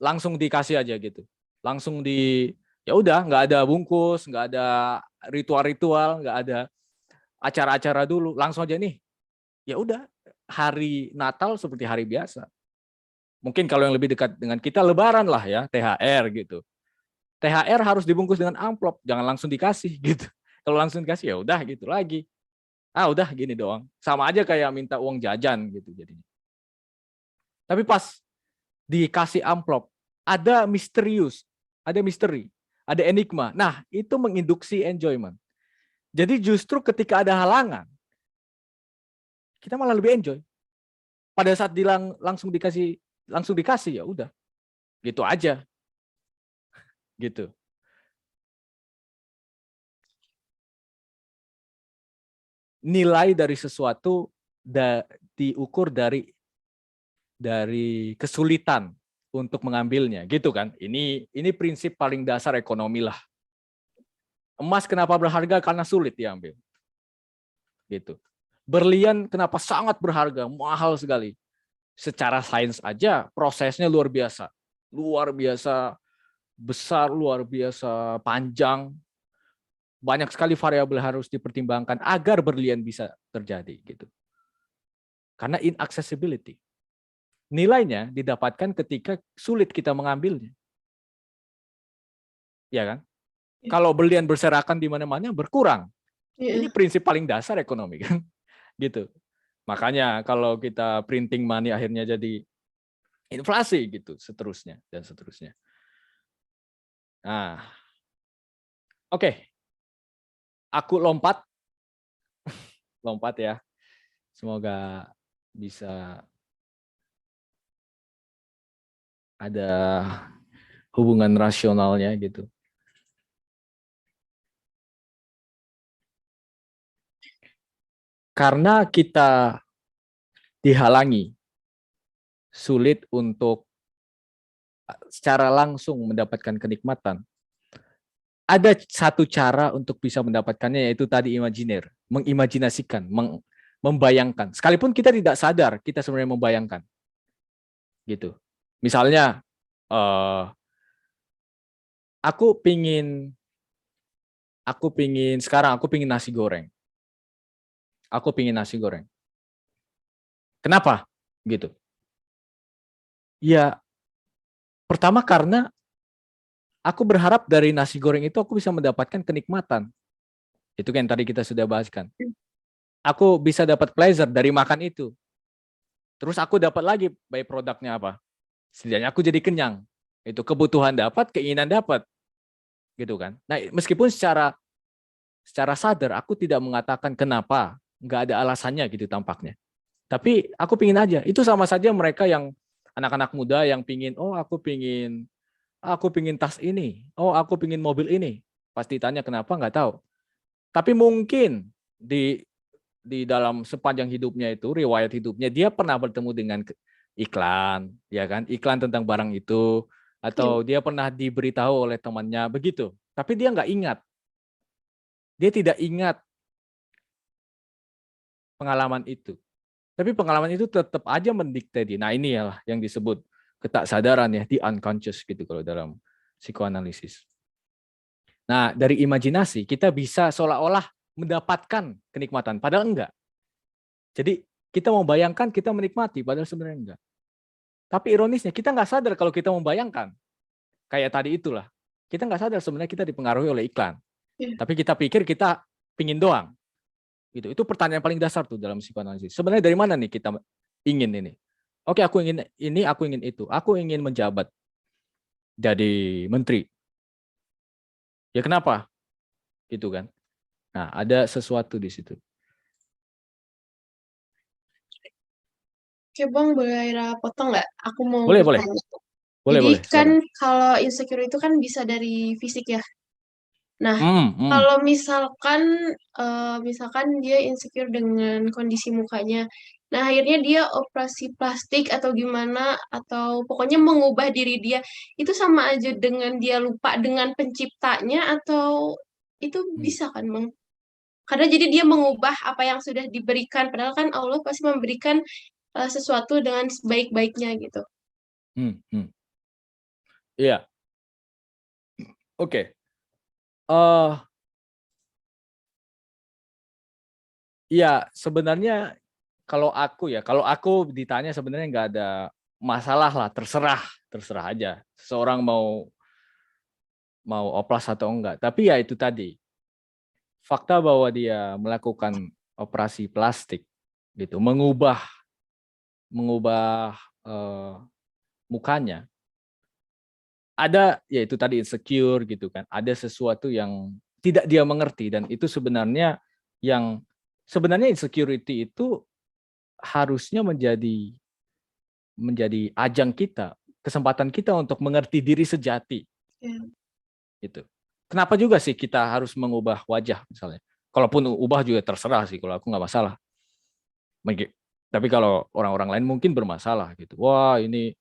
langsung dikasih aja gitu. Langsung ya udah, nggak ada bungkus, nggak ada ritual-ritual, nggak ada acara-acara dulu, langsung aja nih. Ya udah, hari Natal seperti hari biasa. Mungkin kalau yang lebih dekat dengan kita Lebaran lah ya, THR gitu. THR harus dibungkus dengan amplop, jangan langsung dikasih gitu. Kalau langsung dikasih ya udah gitu lagi. Udah gini doang. Sama aja kayak minta uang jajan gitu jadinya. Tapi pas dikasih amplop, ada misterius, ada misteri. Ada enigma. Nah, itu menginduksi enjoyment. Jadi justru ketika ada halangan, kita malah lebih enjoy. Pada saat langsung dikasih ya udah. Gitu aja. Gitu. Nilai dari sesuatu diukur dari kesulitan untuk mengambilnya, gitu kan? Ini prinsip paling dasar ekonomi lah. Emas kenapa berharga? Karena sulit diambil. Gitu. Berlian kenapa sangat berharga? Mahal sekali. Secara sains aja prosesnya luar biasa. Luar biasa besar, luar biasa panjang. Banyak sekali variabel harus dipertimbangkan agar berlian bisa terjadi gitu. Karena inaccessibility. nilainya didapatkan ketika sulit kita mengambilnya. Ya kan? Kalau berlian berserakan di mana-mana berkurang. Ini prinsip paling dasar ekonomi kan. Gitu. Makanya kalau kita printing money akhirnya jadi inflasi gitu, seterusnya dan seterusnya. Nah, oke. Aku lompat ya. Semoga bisa ada hubungan rasionalnya gitu. Karena kita dihalangi, sulit untuk secara langsung mendapatkan kenikmatan. Ada satu cara untuk bisa mendapatkannya, yaitu tadi imajiner, mengimajinasikan, membayangkan. Sekalipun kita tidak sadar, kita sebenarnya membayangkan. Gitu. Misalnya, aku pingin nasi goreng. Aku pingin nasi goreng. Kenapa? Gitu. Ya, pertama karena aku berharap dari nasi goreng itu aku bisa mendapatkan kenikmatan. Itu kan tadi kita sudah bahaskan. Aku bisa dapat pleasure dari makan itu. Terus aku dapat lagi by produknya apa? Setidaknya aku jadi kenyang. Itu kebutuhan dapat, keinginan dapat. Gitu kan. Nah, meskipun secara sadar aku tidak mengatakan kenapa, nggak ada alasannya gitu tampaknya. Tapi aku pingin aja. Itu sama saja mereka yang anak-anak muda yang pingin, aku pingin tas ini, aku pingin mobil ini. Pasti tanya kenapa, nggak tahu. Tapi mungkin di dalam sepanjang hidupnya itu, riwayat hidupnya, dia pernah bertemu dengan iklan, ya kan? Iklan tentang barang itu, atau dia pernah diberitahu oleh temannya, begitu. Tapi dia nggak ingat. Dia tidak ingat pengalaman itu. Tapi pengalaman itu tetap aja mendikte dia. Nah, ini ya yang disebut ketaksadaran ya, di unconscious gitu kalau dalam psikoanalisis. Nah, dari imajinasi kita bisa seolah-olah mendapatkan kenikmatan, padahal enggak. Jadi kita membayangkan kita menikmati, padahal sebenarnya enggak. Tapi ironisnya kita nggak sadar kalau kita membayangkan. Kayak tadi itulah. Kita nggak sadar sebenarnya kita dipengaruhi oleh iklan. Tapi kita pikir kita pingin doang. Gitu. Itu pertanyaan paling dasar tuh dalam psikoanalisis. Sebenarnya dari mana nih kita ingin ini? Oke, aku ingin ini, aku ingin itu. Aku ingin menjabat jadi menteri. Ya kenapa? Gitu kan. Nah, ada sesuatu di situ. Oke, Bang, boleh Ira potong nggak? Aku mau Boleh. bertanya. Jadi kan kalau insecure itu kan bisa dari fisik ya. Nah, kalau misalkan dia insecure dengan kondisi mukanya, nah akhirnya dia operasi plastik atau gimana, atau pokoknya mengubah diri dia, itu sama aja dengan dia lupa dengan penciptanya, atau itu bisa kan, Bang? Karena jadi dia mengubah apa yang sudah diberikan, padahal kan Allah pasti memberikan sesuatu dengan sebaik-baiknya gitu. Iya. Oke. Iya, sebenarnya kalau aku ditanya sebenarnya nggak ada masalah lah, terserah aja. Seseorang mau oplas atau enggak. Tapi ya itu tadi, fakta bahwa dia melakukan operasi plastik, gitu, mengubah mukanya. Ada, ya itu tadi insecure gitu kan. Ada sesuatu yang tidak dia mengerti dan itu sebenarnya insecurity itu harusnya menjadi ajang kita, kesempatan kita untuk mengerti diri sejati. Gitu. Kenapa juga sih kita harus mengubah wajah misalnya? Kalaupun ubah juga terserah sih, kalau aku nggak masalah. Tapi kalau orang-orang lain mungkin bermasalah gitu. Wah, ini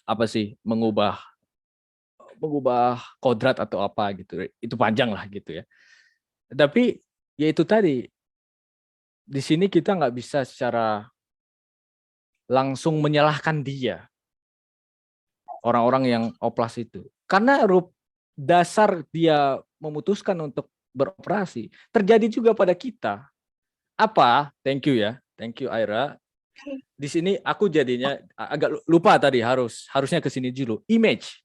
apa sih, mengubah kodrat atau apa gitu. Itu panjang lah gitu ya. Tapi ya itu tadi, di sini kita nggak bisa secara langsung menyalahkan dia, orang-orang yang oplas itu. Karena dasar dia memutuskan untuk beroperasi terjadi juga pada kita. Apa? Thank you ya. Thank you Aira. Di sini aku jadinya agak lupa tadi, harusnya ke sini dulu. Image.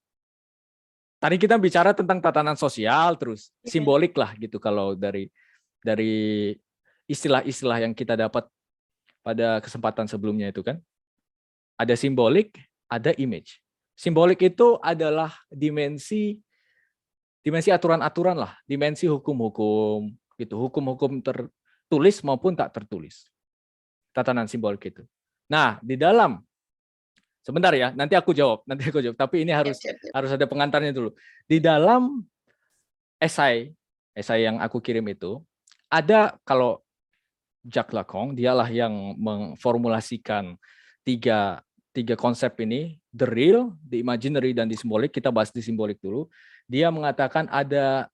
Tadi kita bicara tentang tatanan sosial, terus simbolik lah gitu kalau dari istilah-istilah yang kita dapat pada kesempatan sebelumnya itu kan. Ada simbolik, ada image. Simbolik itu adalah dimensi aturan-aturan lah, dimensi hukum-hukum gitu, hukum-hukum tertulis maupun tak tertulis. Tatanan simbolik itu. Nah, di dalam sebentar ya, nanti aku jawab, tapi ini harus ada pengantarnya dulu. Di dalam esai yang aku kirim itu ada, kalau Jacques Lacan, dialah yang memformulasikan tiga konsep ini, the real, the imaginary, dan the symbolic. Kita bahas di simbolik dulu. Dia mengatakan ada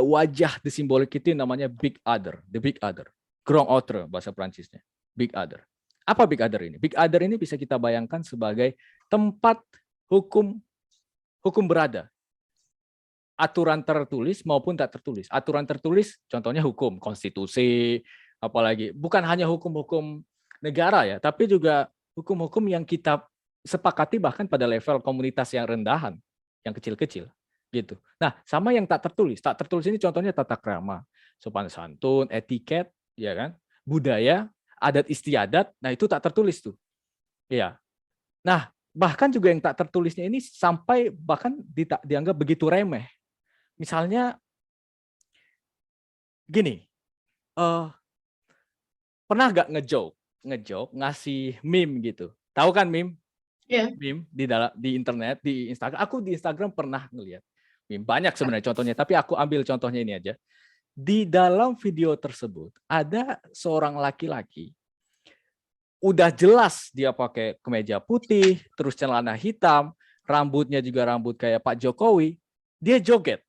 wajah di simbolik itu namanya big other, the big other. Grand autre bahasa Prancisnya, big other. Apa big other ini? Big other ini bisa kita bayangkan sebagai tempat hukum berada. Aturan tertulis maupun tak tertulis. Aturan tertulis contohnya hukum, konstitusi, apalagi bukan hanya hukum-hukum negara ya, tapi juga hukum-hukum yang kita sepakati bahkan pada level komunitas yang rendahan, yang kecil-kecil gitu. Nah, sama yang tak tertulis. Tak tertulis ini contohnya tata krama, sopan santun, etiket, ya kan? Budaya, adat istiadat. Nah, itu tak tertulis tuh. Iya. Nah, bahkan juga yang tak tertulisnya ini sampai bahkan dianggap begitu remeh. Misalnya gini, pernah nggak ngejoke ngasih meme gitu? Tahu kan meme? Yeah. Meme di internet, di Instagram. Aku di Instagram pernah ngelihat meme. Banyak sebenarnya contohnya, tapi aku ambil contohnya ini aja. Di dalam video tersebut ada seorang laki-laki, udah jelas dia pakai kemeja putih, terus celana hitam, rambutnya juga rambut kayak Pak Jokowi. Dia joget.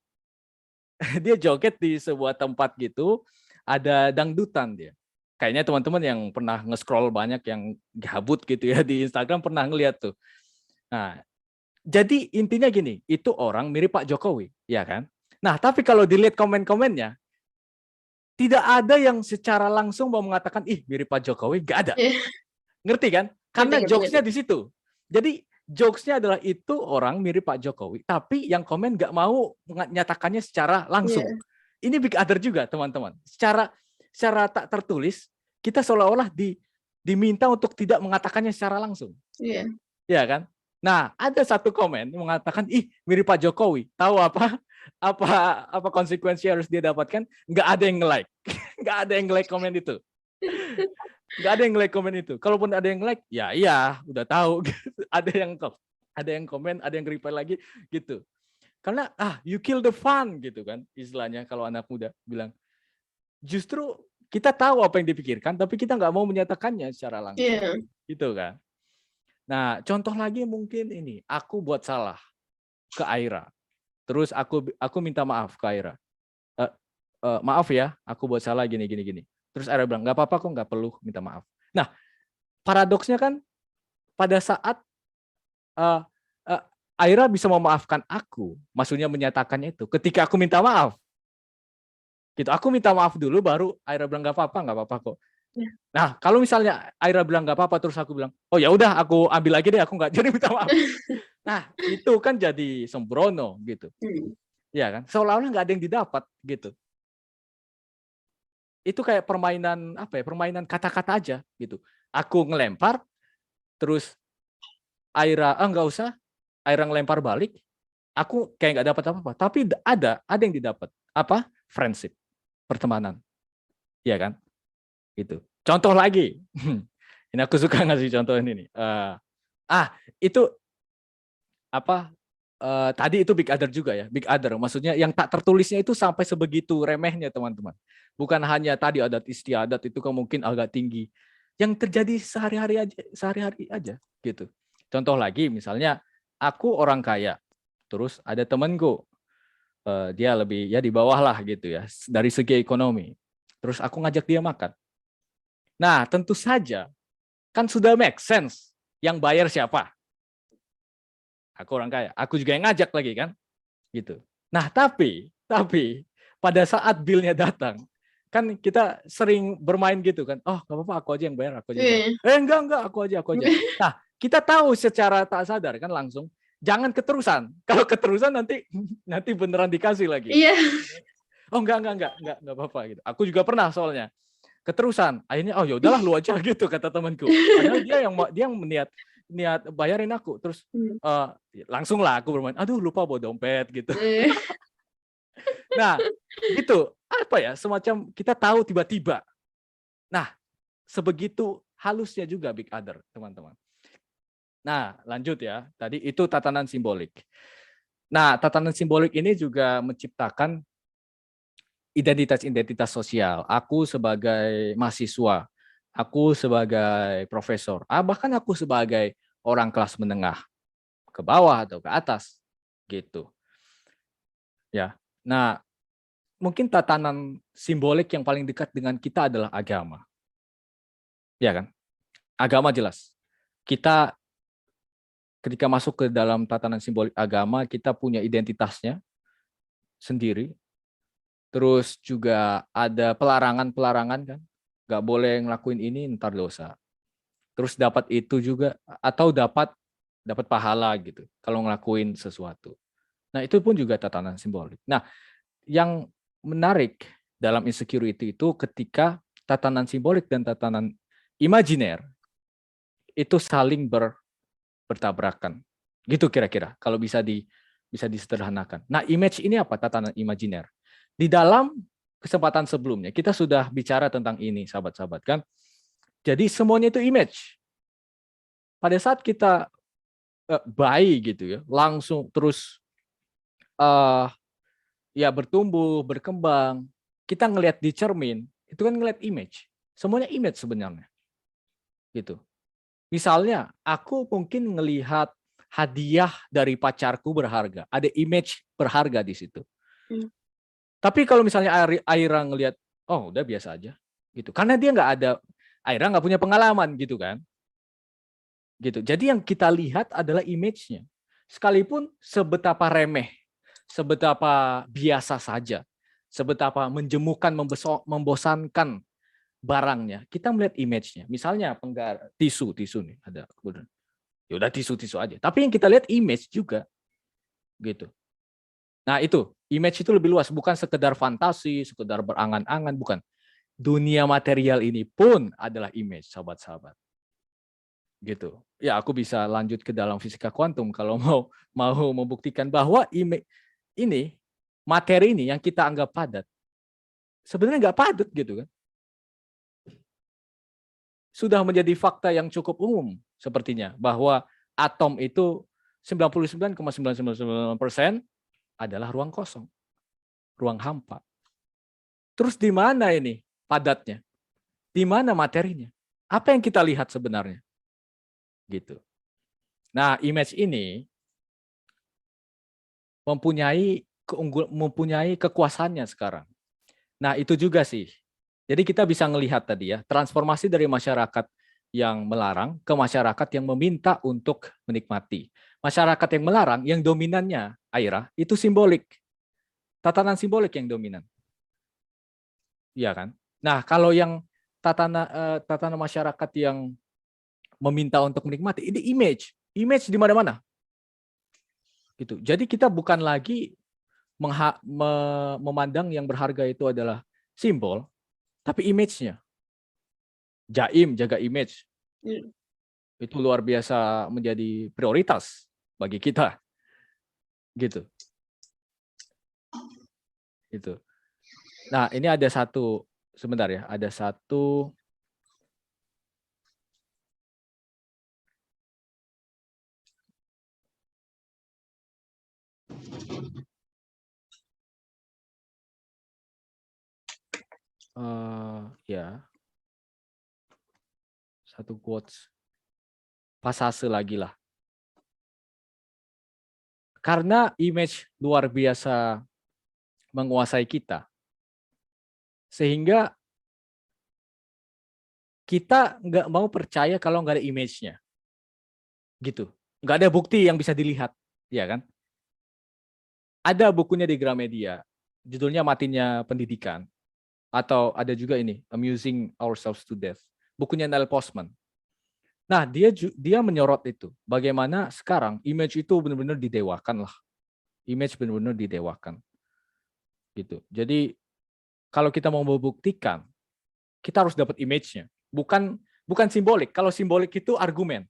Dia joget di sebuah tempat gitu, ada dangdutan dia. Kayaknya teman-teman yang pernah nge-scroll banyak yang gabut gitu ya di Instagram pernah ngeliat tuh. Nah, jadi intinya gini, itu orang mirip Pak Jokowi, ya kan? Nah, tapi kalau dilihat komen-komennya, tidak ada yang secara langsung mau mengatakan, ih mirip Pak Jokowi, nggak ada. Ngerti kan? Karena jokes-nya di situ. Jadi jokes-nya adalah itu orang mirip Pak Jokowi, tapi yang komen nggak mau menyatakannya secara langsung. Ini big other juga, teman-teman. Secara tak tertulis, kita seolah-olah diminta untuk tidak mengatakannya secara langsung. Iya. Ya kan? Nah, ada satu komen yang mengatakan, ih mirip Pak Jokowi. Tahu apa konsekuensi harus dia dapatkan? Nggak ada yang nge-like. Nggak ada yang nge-like komen itu. Nggak ada yang nge-like komen itu. Kalaupun ada yang like, ya iya, udah tahu. Ada yang komen, ada yang reply lagi gitu. Karena you kill the fun gitu kan, istilahnya kalau anak muda bilang. Justru kita tahu apa yang dipikirkan, tapi kita nggak mau menyatakannya secara langsung. Yeah. Gitu kan. Nah, contoh lagi mungkin ini, aku buat salah ke Aira. Terus aku minta maaf ke Aira. Maaf ya, aku buat salah gini. Terus Aira bilang, nggak apa-apa kok, nggak perlu minta maaf. Nah, paradoksnya kan pada saat Aira bisa memaafkan aku, maksudnya menyatakannya itu, ketika aku minta maaf. Gitu, aku minta maaf dulu, baru Aira bilang nggak apa-apa kok. Ya. Nah, kalau misalnya Aira bilang nggak apa-apa, terus aku bilang, oh ya udah, aku ambil lagi deh, aku nggak jadi minta maaf. Nah, itu kan jadi sembrono gitu. Ya kan, seolah-olah nggak ada yang didapat gitu. Itu kayak permainan permainan kata-kata aja gitu. Aku ngelempar, terus Aira nggak usah, Aira ngelempar balik, aku kayak nggak dapat apa-apa. Tapi ada yang didapat. Apa? Friendship, pertemanan, ya kan? Gitu. Contoh lagi, ini aku suka ngasih contoh ini nih. Itu apa? Tadi itu big other juga ya, big other. Maksudnya yang tak tertulisnya itu sampai sebegitu remehnya, teman-teman. Bukan hanya tadi adat istiadat itu kan mungkin agak tinggi. Yang terjadi sehari-hari aja, gitu. Contoh lagi, misalnya aku orang kaya, terus ada temanku, dia lebih ya di bawah lah gitu ya dari segi ekonomi. Terus aku ngajak dia makan. Nah, tentu saja kan sudah make sense. Yang bayar siapa? Aku orang kaya. Aku juga yang ngajak lagi kan, gitu. Nah, tapi pada saat bill-nya datang, Kan kita sering bermain gitu kan. Oh, nggak apa-apa, aku aja yang bayar, aku aja yang bayar. Iya. Enggak, aku aja. Nah, kita tahu secara tak sadar kan langsung, jangan keterusan. Kalau keterusan nanti beneran dikasih lagi. Iya. Oh, enggak apa-apa gitu. Aku juga pernah soalnya. Keterusan. Akhirnya oh ya udahlah lu aja gitu kata temanku. Padahal dia yang niat bayarin aku. Terus langsung lah aku bermain. Aduh, lupa bawa dompet gitu. Iya. Nah, gitu. Apa ya? Semacam kita tahu tiba-tiba. Nah, sebegitu halusnya juga Big Other, teman-teman. Nah, lanjut ya. Tadi itu tatanan simbolik. Nah, tatanan simbolik ini juga menciptakan identitas-identitas sosial. Aku sebagai mahasiswa, aku sebagai profesor, bahkan aku sebagai orang kelas menengah ke bawah atau ke atas, gitu. Ya. Nah, mungkin tatanan simbolik yang paling dekat dengan kita adalah agama. Ya kan? Agama jelas. Kita ketika masuk ke dalam tatanan simbolik agama, kita punya identitasnya sendiri. Terus juga ada pelarangan-pelarangan kan. Nggak boleh ngelakuin ini, ntar dosa. Terus dapat itu juga, atau dapat pahala gitu, kalau ngelakuin sesuatu. Nah, itu pun juga tatanan simbolik. Nah, yang menarik dalam insecurity itu ketika tatanan simbolik dan tatanan imajiner itu saling bertabrakan. Gitu kira-kira kalau bisa disederhanakan. Nah, image ini apa? Tatanan imajiner. Di dalam kesempatan sebelumnya kita sudah bicara tentang ini, sahabat-sahabat kan. Jadi semuanya itu image. Pada saat kita bayi gitu ya, langsung terus ya bertumbuh, berkembang, kita ngelihat di cermin, itu kan ngelihat image. Semuanya image sebenarnya. Gitu. Misalnya, aku mungkin ngelihat hadiah dari pacarku berharga, ada image berharga di situ. Tapi kalau misalnya Aira ngelihat, oh udah biasa aja, gitu. Karena dia Aira nggak punya pengalaman gitu kan. Gitu. Jadi yang kita lihat adalah image-nya. Sekalipun sebetapa remeh, sebetapa biasa saja, sebetapa menjemukan, membosankan barangnya, kita melihat image-nya. Misalnya tisu nih ada. Ya udah tisu aja. Tapi yang kita lihat image juga, gitu. Nah itu, image itu lebih luas, bukan sekedar fantasi, sekedar berangan-angan, bukan. Dunia material ini pun adalah image, sahabat-sahabat. Gitu. Ya, aku bisa lanjut ke dalam fisika kuantum kalau mau membuktikan bahwa materi ini yang kita anggap padat, sebenarnya nggak padat gitu kan. Sudah menjadi fakta yang cukup umum sepertinya bahwa atom itu 99,999% adalah ruang kosong, ruang hampa. Terus di mana ini padatnya? Di mana materinya? Apa yang kita lihat sebenarnya? Gitu. Nah, image ini mempunyai kekuasaannya sekarang. Nah, itu juga sih. Jadi kita bisa melihat tadi ya, transformasi dari masyarakat yang melarang ke masyarakat yang meminta untuk menikmati. Masyarakat yang melarang, yang dominannya, Aira, itu simbolik. Tatanan simbolik yang dominan. Iya kan? Nah, kalau yang tatanan masyarakat yang meminta untuk menikmati, ini image. Image di mana-mana. Gitu. Jadi kita bukan lagi memandang yang berharga itu adalah simbol, tapi image-nya. Jaim, jaga image. Itu luar biasa menjadi prioritas bagi kita. Gitu. Gitu. Nah, ini ada satu, sebentar ya, ada satu ya. Satu quotes. Pasase lagi lah. Karena image luar biasa menguasai kita. Sehingga kita nggak mau percaya kalau nggak ada image-nya. Gitu. Nggak ada bukti yang bisa dilihat. Ya kan? Ada bukunya di Gramedia. Judulnya Matinya Pendidikan. Atau ada juga ini, Amusing Ourselves to Death. Bukunya Neil Postman. Nah, dia menyorot itu. Bagaimana sekarang image itu benar-benar didewakan lah. Image benar-benar didewakan. Gitu. Jadi kalau kita mau membuktikan, kita harus dapat image-nya. Bukan simbolik. Kalau simbolik itu argumen.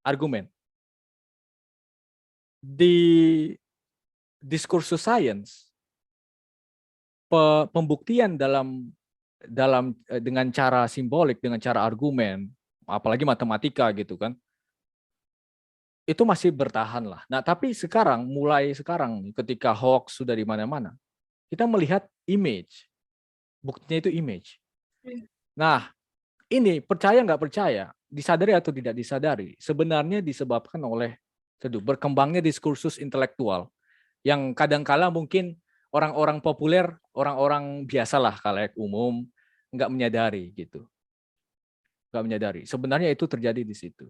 Argumen. Di diskursus sains, pembuktian dengan cara simbolik, dengan cara argumen, apalagi matematika gitu kan, itu masih bertahan lah. Nah, tapi mulai sekarang, ketika hoax sudah di mana-mana, kita melihat image. Buktinya itu image. Nah, ini percaya nggak percaya, disadari atau tidak disadari, sebenarnya disebabkan oleh berkembangnya diskursus intelektual yang kadangkala mungkin orang-orang populer, orang-orang biasalah khalayak umum nggak menyadari gitu, nggak menyadari. Sebenarnya itu terjadi di situ.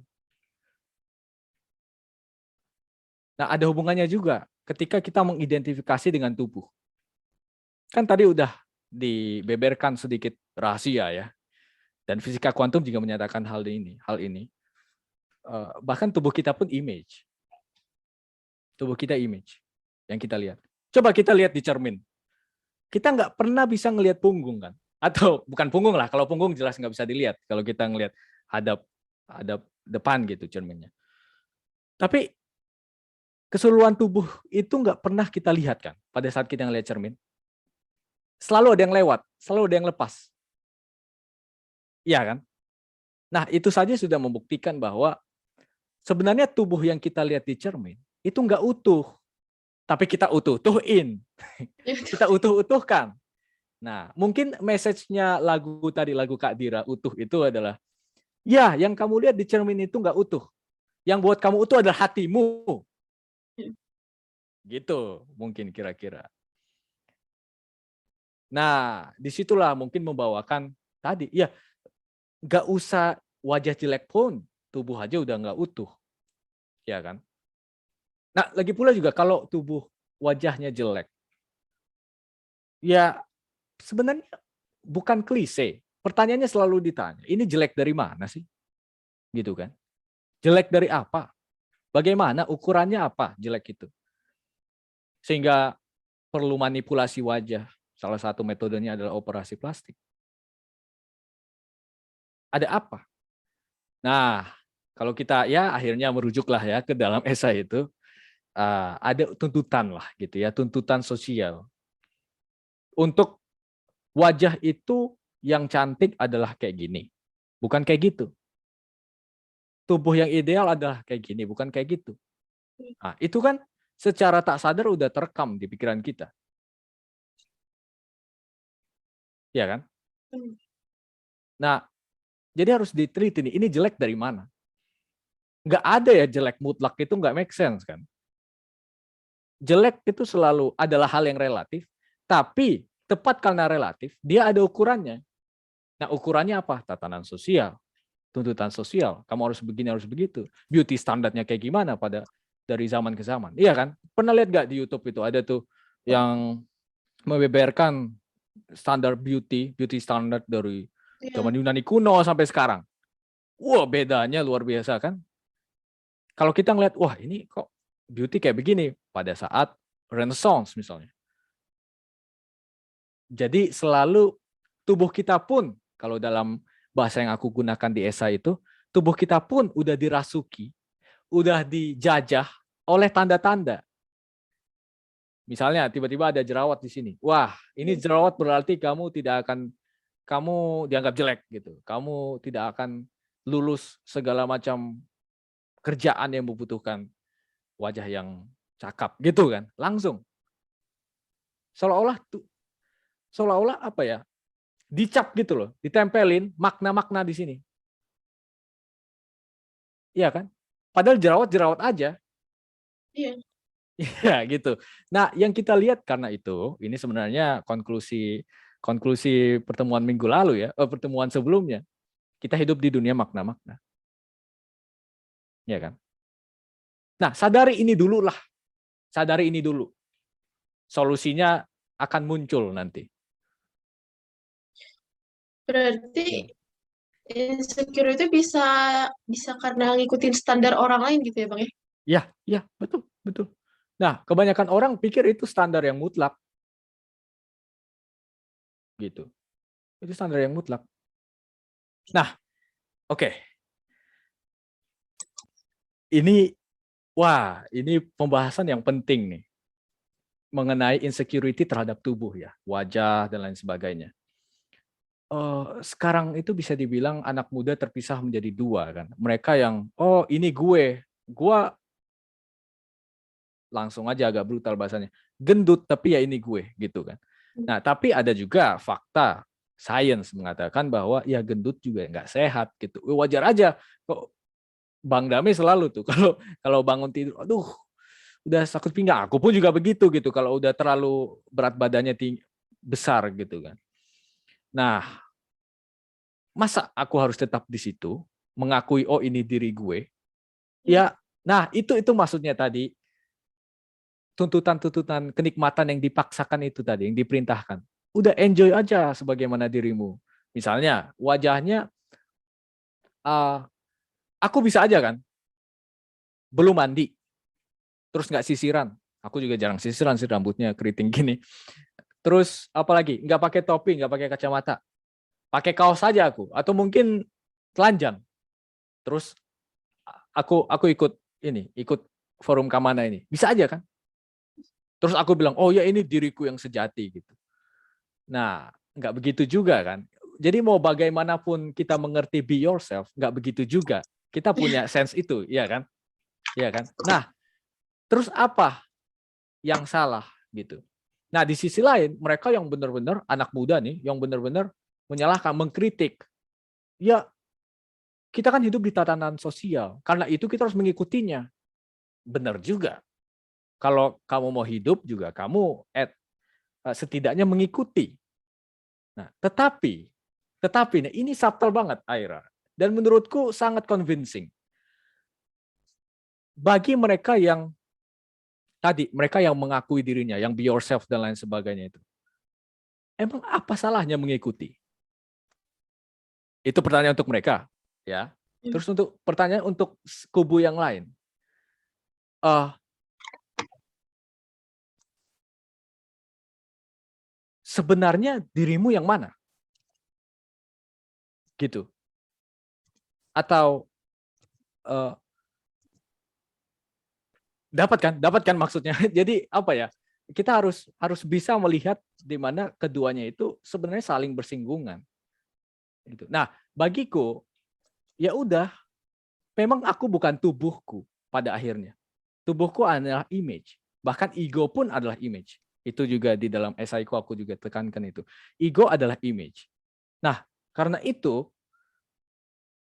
Nah, ada hubungannya juga ketika kita mengidentifikasi dengan tubuh. Kan tadi udah dibeberkan sedikit rahasia ya. Dan fisika kuantum juga menyatakan hal ini. Bahkan tubuh kita pun image. Tubuh kita image yang kita lihat. Coba kita lihat di cermin. Kita nggak pernah bisa ngelihat punggung kan? Atau bukan punggung lah, kalau punggung jelas nggak bisa dilihat. Kalau kita ngelihat hadap depan gitu cerminnya. Tapi keseluruhan tubuh itu nggak pernah kita lihat kan pada saat kita ngelihat cermin. Selalu ada yang lewat, selalu ada yang lepas. Iya kan? Nah, itu saja sudah membuktikan bahwa sebenarnya tubuh yang kita lihat di cermin itu nggak utuh. Tapi kita utuh-utuhin. Kita utuh-utuhkan. Nah, mungkin message-nya lagu Kak Dira, utuh itu adalah, ya, yang kamu lihat di cermin itu nggak utuh. Yang buat kamu utuh adalah hatimu. Gitu, mungkin kira-kira. Nah, disitulah mungkin membawakan tadi, ya, nggak usah wajah jelek pun, tubuh aja udah nggak utuh. Ya kan? Nah, lagi pula juga kalau tubuh wajahnya jelek, ya sebenarnya bukan klise. Pertanyaannya selalu ditanya, ini jelek dari mana sih? Gitu kan? Jelek dari apa? Bagaimana ukurannya apa jelek itu? Sehingga perlu manipulasi wajah. Salah satu metodenya adalah operasi plastik. Ada apa? Nah, kalau kita ya akhirnya merujuklah ya ke dalam esai itu, ada tuntutan lah gitu ya, tuntutan sosial. Untuk wajah itu yang cantik adalah kayak gini, bukan kayak gitu. Tubuh yang ideal adalah kayak gini, bukan kayak gitu. Nah, itu kan secara tak sadar udah terekam di pikiran kita. Ya kan? Nah, jadi harus diteliti nih, ini jelek dari mana? Nggak ada ya jelek mutlak, itu nggak make sense kan? Jelek itu selalu adalah hal yang relatif, tapi tepat karena relatif, dia ada ukurannya. Nah, ukurannya apa? Tatanan sosial, tuntutan sosial. Kamu harus begini, harus begitu. Beauty standarnya kayak gimana dari zaman ke zaman. Iya kan? Pernah lihat nggak di YouTube itu ada tuh yang membeberkan standar beauty standar dari zaman Yunani kuno sampai sekarang. Wah, bedanya luar biasa kan? Kalau kita ngeliat, wah ini kok beauty kayak begini pada saat Renaissance misalnya. Jadi selalu tubuh kita pun, kalau dalam bahasa yang aku gunakan di esai itu, tubuh kita pun udah dirasuki, udah dijajah oleh tanda-tanda. Misalnya tiba-tiba ada jerawat di sini. Wah, ini jerawat berarti kamu dianggap jelek gitu. Kamu tidak akan lulus segala macam kerjaan yang membutuhkan wajah yang cakap gitu kan. Langsung. Seolah-olah apa ya? Dicap gitu loh, ditempelin makna-makna di sini. Iya kan? Padahal jerawat aja. Iya. Ya gitu. Nah, yang kita lihat karena itu, ini sebenarnya konklusi pertemuan minggu lalu ya, pertemuan sebelumnya. Kita hidup di dunia makna-makna. Ya kan? Nah, sadari ini dulu lah. Sadari ini dulu. Solusinya akan muncul nanti. Berarti insecure itu bisa bisa karena ngikutin standar orang lain gitu ya, Bang ya? Ya, ya, betul, betul. Nah, kebanyakan orang pikir itu standar yang mutlak, gitu. Itu standar yang mutlak. Nah, oke. Ini pembahasan yang penting nih mengenai insecurity terhadap tubuh ya, wajah dan lain sebagainya. Sekarang itu bisa dibilang anak muda terpisah menjadi dua kan. Mereka yang ini gue langsung aja agak brutal bahasanya, gendut tapi ya ini gue gitu kan. Nah tapi ada juga fakta sains mengatakan bahwa ya gendut juga nggak sehat gitu. Wajar aja kok. Bang Dame selalu tuh kalau bangun tidur, aduh udah sakit pinggang. Aku pun juga begitu gitu kalau udah terlalu berat badannya besar gitu kan. Nah, masa aku harus tetap di situ mengakui ini diri gue? Ya, nah itu maksudnya tadi tuntutan-tuntutan kenikmatan yang dipaksakan itu tadi, yang diperintahkan. Udah enjoy aja sebagaimana dirimu. Misalnya wajahnya aku bisa aja kan belum mandi terus nggak sisiran. Aku juga jarang sisiran sih, rambutnya keriting gini. Terus apalagi nggak pakai topi, nggak pakai kacamata, pakai kaos saja aku, atau mungkin telanjang. Terus aku ikut forum Kamana ini, bisa aja kan? Terus aku bilang, oh ya ini diriku yang sejati gitu. Nah, nggak begitu juga kan? Jadi mau bagaimanapun kita mengerti be yourself, nggak begitu juga. Kita punya sense itu, ya kan? Ya kan? Nah, terus apa yang salah gitu? Nah, di sisi lain, mereka yang benar-benar anak muda nih, yang benar-benar menyalahkan, mengkritik. Ya, kita kan hidup di tatanan sosial. Karena itu kita harus mengikutinya. Benar juga. Kalau kamu mau hidup juga, kamu setidaknya mengikuti. Nah, tetapi nah, ini subtle banget, Aira. Dan menurutku sangat convincing. Bagi mereka yang tadi, mereka yang mengakui dirinya, yang be yourself dan lain sebagainya itu. Emang apa salahnya mengikuti? Itu pertanyaan untuk mereka, ya. Terus untuk pertanyaan untuk kubu yang lain. Sebenarnya dirimu yang mana? Gitu. Atau dapat kan maksudnya. Jadi apa ya? Kita harus bisa melihat di mana keduanya itu sebenarnya saling bersinggungan. Gitu. Nah, bagiku ya udah, memang aku bukan tubuhku pada akhirnya. Tubuhku adalah image. Bahkan ego pun adalah image. Itu juga di dalam esaiku aku juga tekankan itu. Ego adalah image. Nah, karena itu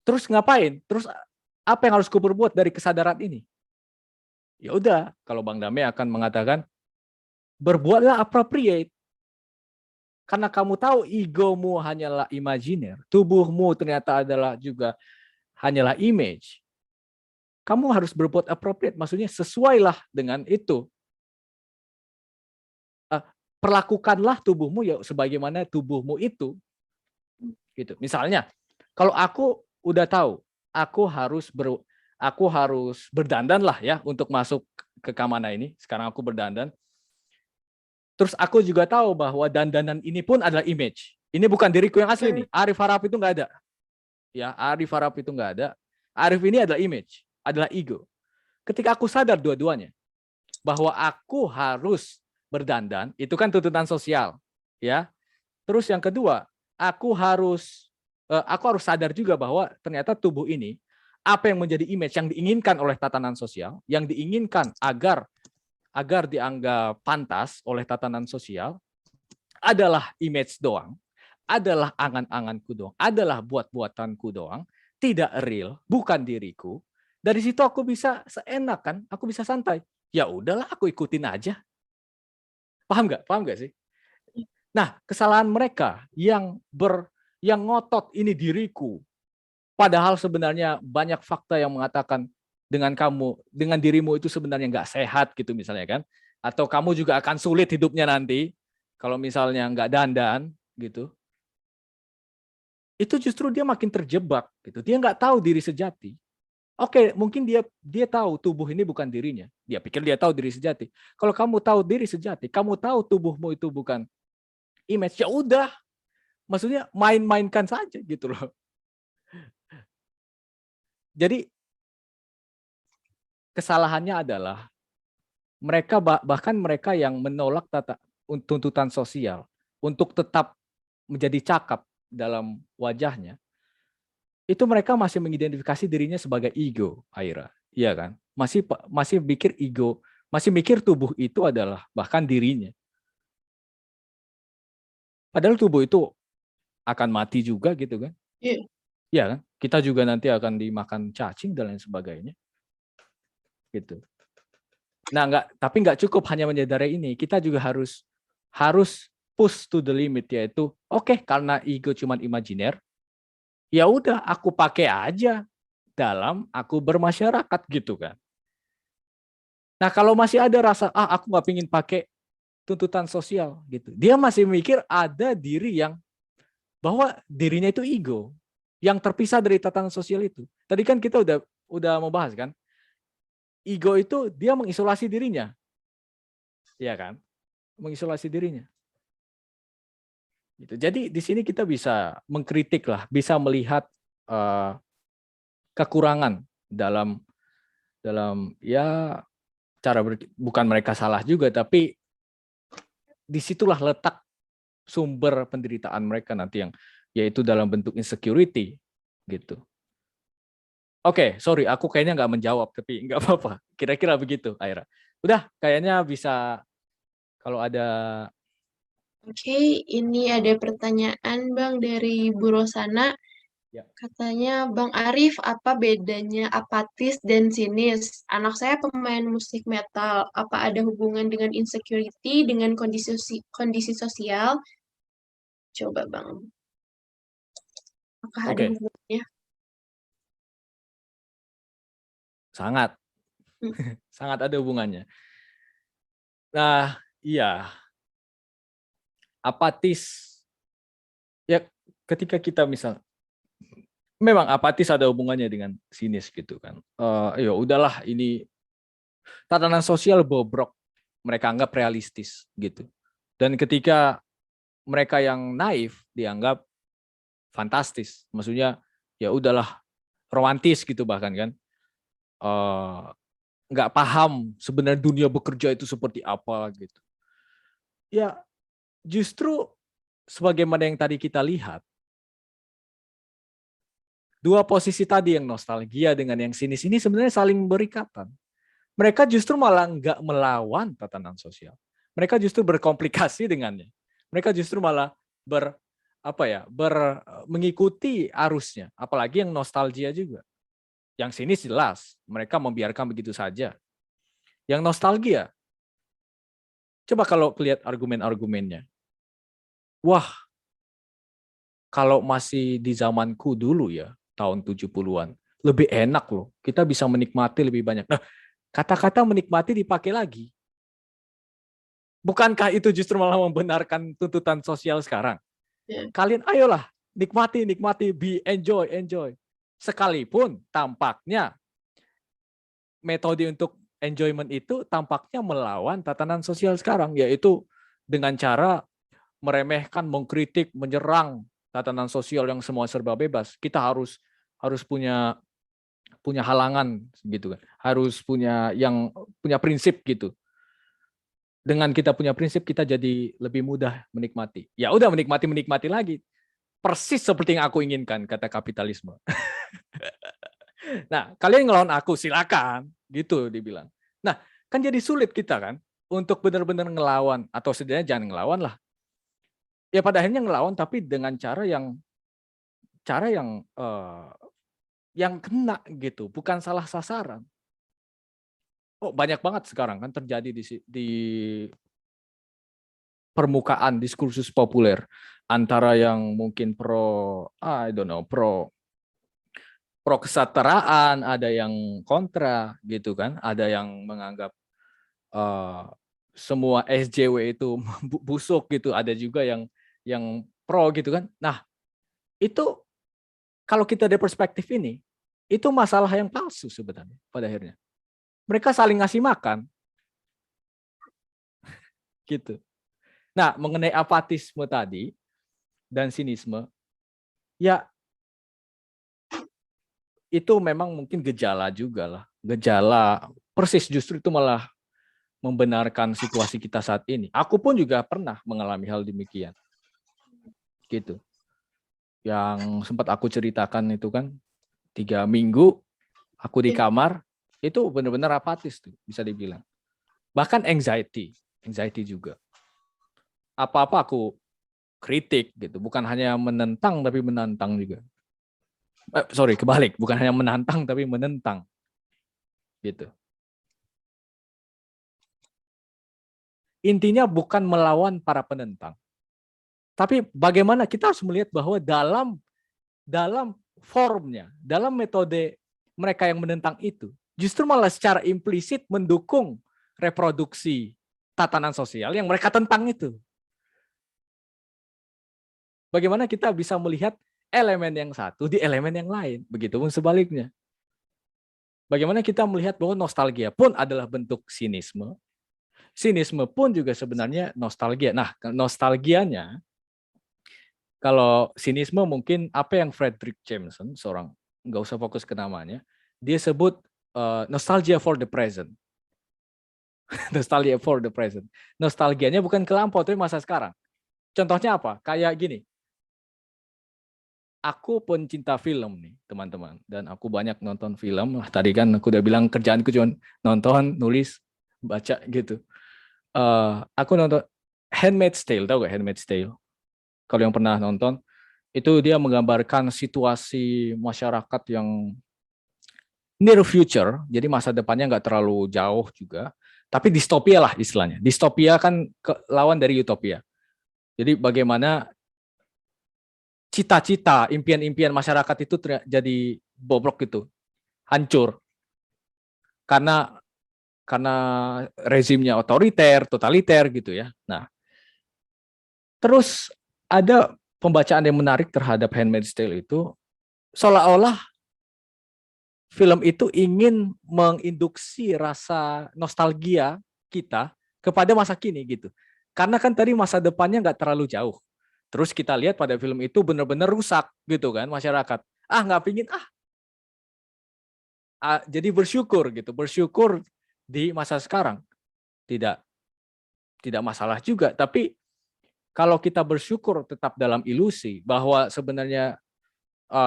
terus ngapain? Terus apa yang harus kuperbuat dari kesadaran ini? Ya udah, kalau Bang Dame akan mengatakan berbuatlah appropriate. Karena kamu tahu egomu hanyalah imajiner, tubuhmu ternyata adalah juga hanyalah image. Kamu harus berbuat appropriate, maksudnya sesuailah dengan itu. Perlakukanlah tubuhmu ya sebagaimana tubuhmu itu. Gitu. Misalnya, kalau aku udah tahu, aku harus berdandan lah ya untuk masuk ke Kamana ini. Sekarang aku berdandan. Terus aku juga tahu bahwa dandanan ini pun adalah image. Ini bukan diriku yang asli nih. Arif Harap itu nggak ada. Ya, Arif Harap itu nggak ada. Arif ini adalah image, adalah ego. Ketika aku sadar dua-duanya, bahwa aku harus berdandan, itu kan tuntutan sosial, ya. Terus yang kedua, aku harus sadar juga bahwa ternyata tubuh ini apa yang menjadi image yang diinginkan oleh tatanan sosial, yang diinginkan agar dianggap pantas oleh tatanan sosial adalah image doang, adalah angan-anganku doang, adalah buat-buatanku doang, tidak real, bukan diriku. Dari situ aku bisa seenak kan, aku bisa santai. Ya udahlah, aku ikutin aja. Paham nggak sih? Nah, kesalahan mereka yang ngotot ini diriku, padahal sebenarnya banyak fakta yang mengatakan dengan dirimu itu sebenarnya nggak sehat gitu misalnya kan, atau kamu juga akan sulit hidupnya nanti kalau misalnya nggak dandan gitu. itu justru dia makin terjebak gitu. Dia nggak tahu diri sejati. Oke, mungkin dia tahu tubuh ini bukan dirinya. Dia pikir dia tahu diri sejati. Kalau kamu tahu diri sejati, kamu tahu tubuhmu itu bukan image, ya udah. Maksudnya main-mainkan saja gitu loh. Jadi kesalahannya adalah mereka bahkan mereka yang menolak tuntutan sosial untuk tetap menjadi cakap dalam wajahnya, itu mereka masih mengidentifikasi dirinya sebagai ego, Aira. Iya kan? Masih mikir ego, masih mikir tubuh itu adalah bahkan dirinya. Padahal tubuh itu akan mati juga gitu kan? Iya. Iya kan? Kita juga nanti akan dimakan cacing dan lain sebagainya. Gitu. Nah, tapi nggak cukup hanya menyadari ini. Kita juga harus push to the limit, yaitu oke, karena ego cuman imajiner, ya udah aku pakai aja dalam aku bermasyarakat gitu kan. Nah, kalau masih ada rasa aku nggak pingin pakai tuntutan sosial gitu, dia masih mikir ada diri yang bahwa dirinya itu ego yang terpisah dari tatanan sosial itu. Tadi kan kita udah membahas kan, ego itu dia mengisolasi dirinya, ya kan, mengisolasi dirinya. Gitu. Jadi di sini kita bisa mengkritik lah, bisa melihat kekurangan dalam ya bukan mereka salah juga, tapi disitulah letak sumber penderitaan mereka nanti yang yaitu dalam bentuk insecurity gitu. Oke, sorry, aku kayaknya nggak menjawab, tapi nggak apa-apa. Kira-kira begitu, Aira. Udah, kayaknya bisa kalau ada. Oke, ini ada pertanyaan Bang dari Bu Rosana. Ya. Katanya, Bang Arif, apa bedanya apatis dan sinis? Anak saya pemain musik metal. Apa ada hubungan dengan insecurity, dengan kondisi sosial? Coba Bang, apakah ada Oke, hubungannya? sangat Hmm. sangat ada hubungannya. Nah, iya, apatis. Ya, ketika kita memang apatis ada hubungannya dengan sinis gitu kan. Ya udahlah, ini tatanan sosial bobrok, mereka anggap realistis gitu. Dan ketika mereka yang naif dianggap fantastis, maksudnya ya udahlah, romantis gitu bahkan kan. Nggak paham sebenarnya dunia bekerja itu seperti apa gitu. Ya justru sebagaimana yang tadi kita lihat, dua posisi tadi yang nostalgia dengan yang sinis ini sebenarnya saling berikatan. Mereka justru malah nggak melawan tatanan sosial. Mereka justru berkomplikasi dengannya. Mereka justru malah mengikuti arusnya. Apalagi yang nostalgia juga. Yang sinis jelas, mereka membiarkan begitu saja. Yang nostalgia, coba kalau lihat argumen-argumennya. Wah, kalau masih di zamanku dulu ya, tahun 70-an, lebih enak loh. Kita bisa menikmati lebih banyak. Nah, kata-kata menikmati dipakai lagi. Bukankah itu justru malah membenarkan tuntutan sosial sekarang? Ya. Kalian ayolah, nikmati, enjoy. Sekalipun tampaknya metode untuk enjoyment itu tampaknya melawan tatanan sosial sekarang, yaitu dengan cara meremehkan, mengkritik, menyerang tatanan sosial yang semua serba bebas. Kita harus punya halangan gitu kan. Harus punya prinsip gitu. Dengan kita punya prinsip, kita jadi lebih mudah menikmati. Ya udah, menikmati lagi. Persis seperti yang aku inginkan, kata kapitalisme. Nah, kalian ngelawan aku, silakan. Gitu dibilang. Nah, kan jadi sulit kita kan untuk benar-benar ngelawan, atau setidaknya jangan ngelawan lah. Ya pada akhirnya ngelawan, tapi dengan cara yang kena gitu, bukan salah sasaran. Oh, banyak banget sekarang kan terjadi di permukaan diskursus populer antara yang mungkin pro kesetaraan, ada yang kontra gitu kan, ada yang menganggap semua SJW itu busuk gitu, ada juga yang pro gitu kan. Nah, itu kalau kita dari perspektif ini, itu masalah yang palsu sebenarnya pada akhirnya. Mereka saling ngasih makan. Gitu. Nah, mengenai apatisme tadi dan sinisme, ya itu memang mungkin gejala juga lah. Gejala persis justru itu malah membenarkan situasi kita saat ini. Aku pun juga pernah mengalami hal demikian. Gitu. Yang sempat aku ceritakan itu kan 3 minggu aku di kamar, itu benar-benar apatis tuh, bisa dibilang. Bahkan anxiety juga. Apa-apa aku kritik gitu, bukan hanya menentang tapi menantang juga. Kebalik, bukan hanya menantang tapi menentang. Gitu. Intinya bukan melawan para penentang. Tapi bagaimana kita harus melihat bahwa dalam formnya, dalam metode mereka yang menentang itu, justru malah secara implisit mendukung reproduksi tatanan sosial yang mereka tentang itu. Bagaimana kita bisa melihat elemen yang satu di elemen yang lain, begitupun sebaliknya. Bagaimana kita melihat bahwa nostalgia pun adalah bentuk sinisme, sinisme pun juga sebenarnya nostalgia. Nah, nostalgianya, kalau sinisme mungkin apa yang Frederick Jameson, seorang, nggak usah fokus ke namanya, dia sebut nostalgia for the present. Nostalgia for the present. Nostalgianya bukan ke lampau, tapi masa sekarang. Contohnya apa? Kayak gini. Aku pencinta film nih, teman-teman. Dan aku banyak nonton film. Tadi kan aku udah bilang kerjaanku cuma nonton, nulis, baca gitu. Aku nonton Handmaid's Tale, tahu gak Handmaid's Tale? Kalau yang pernah nonton, itu dia menggambarkan situasi masyarakat yang near future, jadi masa depannya nggak terlalu jauh juga, tapi distopia lah istilahnya. Distopia kan lawan dari utopia. Jadi bagaimana cita-cita, impian-impian masyarakat itu jadi bobrok gitu, hancur. Karena rezimnya otoriter, totaliter gitu ya. Nah, terus ada pembacaan yang menarik terhadap Handmaid's Tale itu, seolah-olah film itu ingin menginduksi rasa nostalgia kita kepada masa kini gitu. Karena kan tadi masa depannya nggak terlalu jauh. Terus kita lihat pada film itu benar-benar rusak gitu kan masyarakat. Nggak pingin jadi bersyukur gitu. Bersyukur di masa sekarang. Tidak masalah juga. Tapi kalau kita bersyukur tetap dalam ilusi bahwa sebenarnya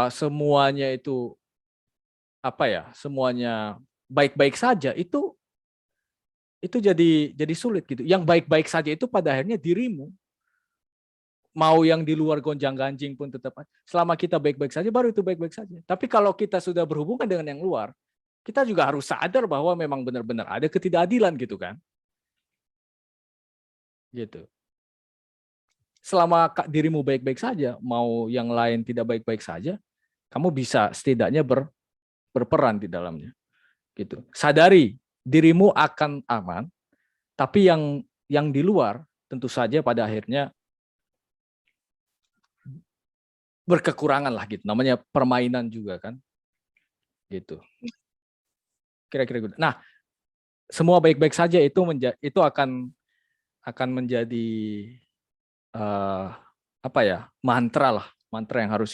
semuanya itu semuanya baik-baik saja, itu jadi sulit gitu. Yang baik-baik saja itu pada akhirnya dirimu. Mau yang di luar gonjang-ganjing pun tetap, selama kita baik-baik saja, baru itu baik-baik saja. Tapi kalau kita sudah berhubungan dengan yang luar, kita juga harus sadar bahwa memang benar-benar ada ketidakadilan gitu kan. Gitu. Selama dirimu baik-baik saja, mau yang lain tidak baik-baik saja, kamu bisa setidaknya berperan di dalamnya. Gitu. Sadari dirimu akan aman, tapi yang di luar tentu saja pada akhirnya berkekurangan lah gitu. Namanya permainan juga kan. Gitu. Kira-kira gitu. Nah, semua baik-baik saja itu akan menjadi mantra yang harus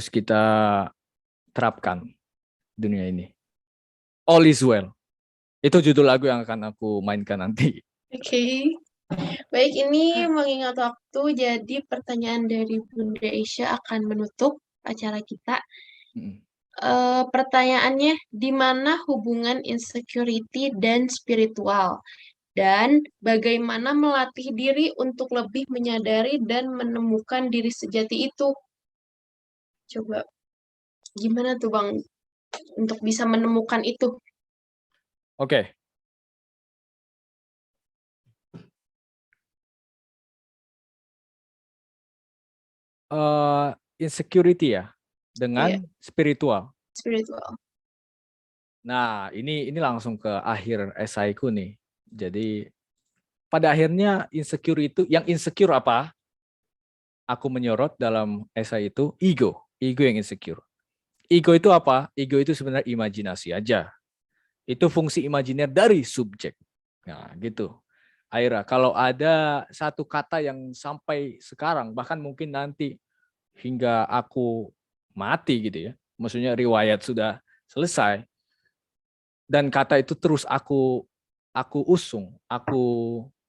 kita terapkan dunia ini. All is well. Itu judul lagu yang akan aku mainkan nanti. Oke. Baik, ini mengingat waktu, jadi pertanyaan dari Bunda Isya akan menutup acara kita. Pertanyaannya, di mana hubungan insecurity dan spiritual? Dan bagaimana melatih diri untuk lebih menyadari dan menemukan diri sejati itu? Coba, gimana tuh Bang, untuk bisa menemukan itu? Oke. Insecurity ya, dengan spiritual. Spiritual. Nah, ini langsung ke akhir esaiku nih. Jadi pada akhirnya yang insecure apa? aku menyorot dalam esai itu ego yang insecure. Ego itu apa? Ego itu sebenarnya imajinasi aja. Itu fungsi imajiner dari subjek. Nah, gitu. Aira, kalau ada satu kata yang sampai sekarang, bahkan mungkin nanti hingga aku mati gitu ya, maksudnya riwayat sudah selesai, dan kata itu terus aku usung, aku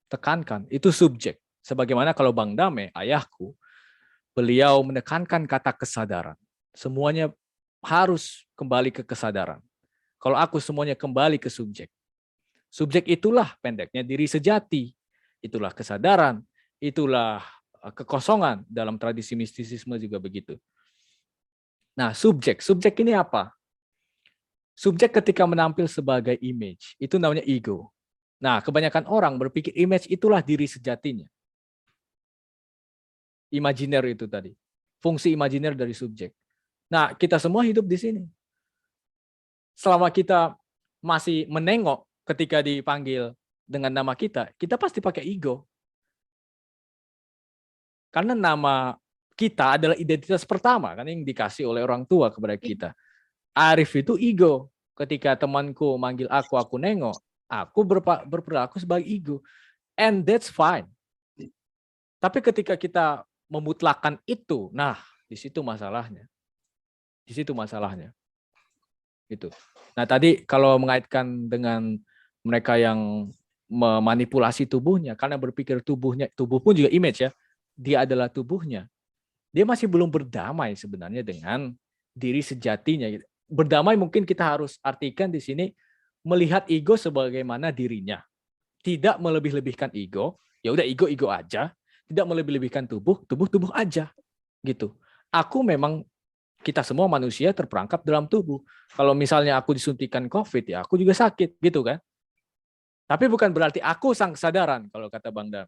tekankan, itu subjek. Sebagaimana kalau Bang Dame, ayahku, beliau menekankan kata kesadaran. Semuanya harus kembali ke kesadaran. Kalau aku semuanya kembali ke subjek. Subjek itulah pendeknya diri sejati. Itulah kesadaran. Itulah kekosongan. Dalam tradisi mistisisme juga begitu. Nah, subjek. Subjek ini apa? Subjek ketika menampil sebagai image, itu namanya ego. Nah, kebanyakan orang berpikir image itulah diri sejatinya. Imajiner itu tadi. Fungsi imajiner dari subjek. Nah, kita semua hidup di sini. Selama kita masih menengok ketika dipanggil dengan nama kita pasti pakai ego. Karena nama kita adalah identitas pertama kan yang dikasih oleh orang tua kepada kita. Arif itu ego. Ketika temanku manggil aku nengok, aku berperilaku sebagai ego. And that's fine. Tapi ketika kita memutlakan itu, nah di situ masalahnya. Di situ masalahnya. Gitu. Nah tadi kalau mengaitkan dengan mereka yang memanipulasi tubuhnya, karena berpikir tubuh pun juga image ya, dia adalah tubuhnya. Dia masih belum berdamai sebenarnya dengan diri sejatinya. Berdamai mungkin kita harus artikan di sini melihat ego sebagaimana dirinya. Tidak melebih-lebihkan ego, ya udah ego aja. Tidak melebih-lebihkan tubuh aja. Gitu. Aku memang kita semua manusia terperangkap dalam tubuh. Kalau misalnya aku disuntikan COVID ya aku juga sakit gitu kan. Tapi bukan berarti aku sang kesadaran kalau kata Bang Dam.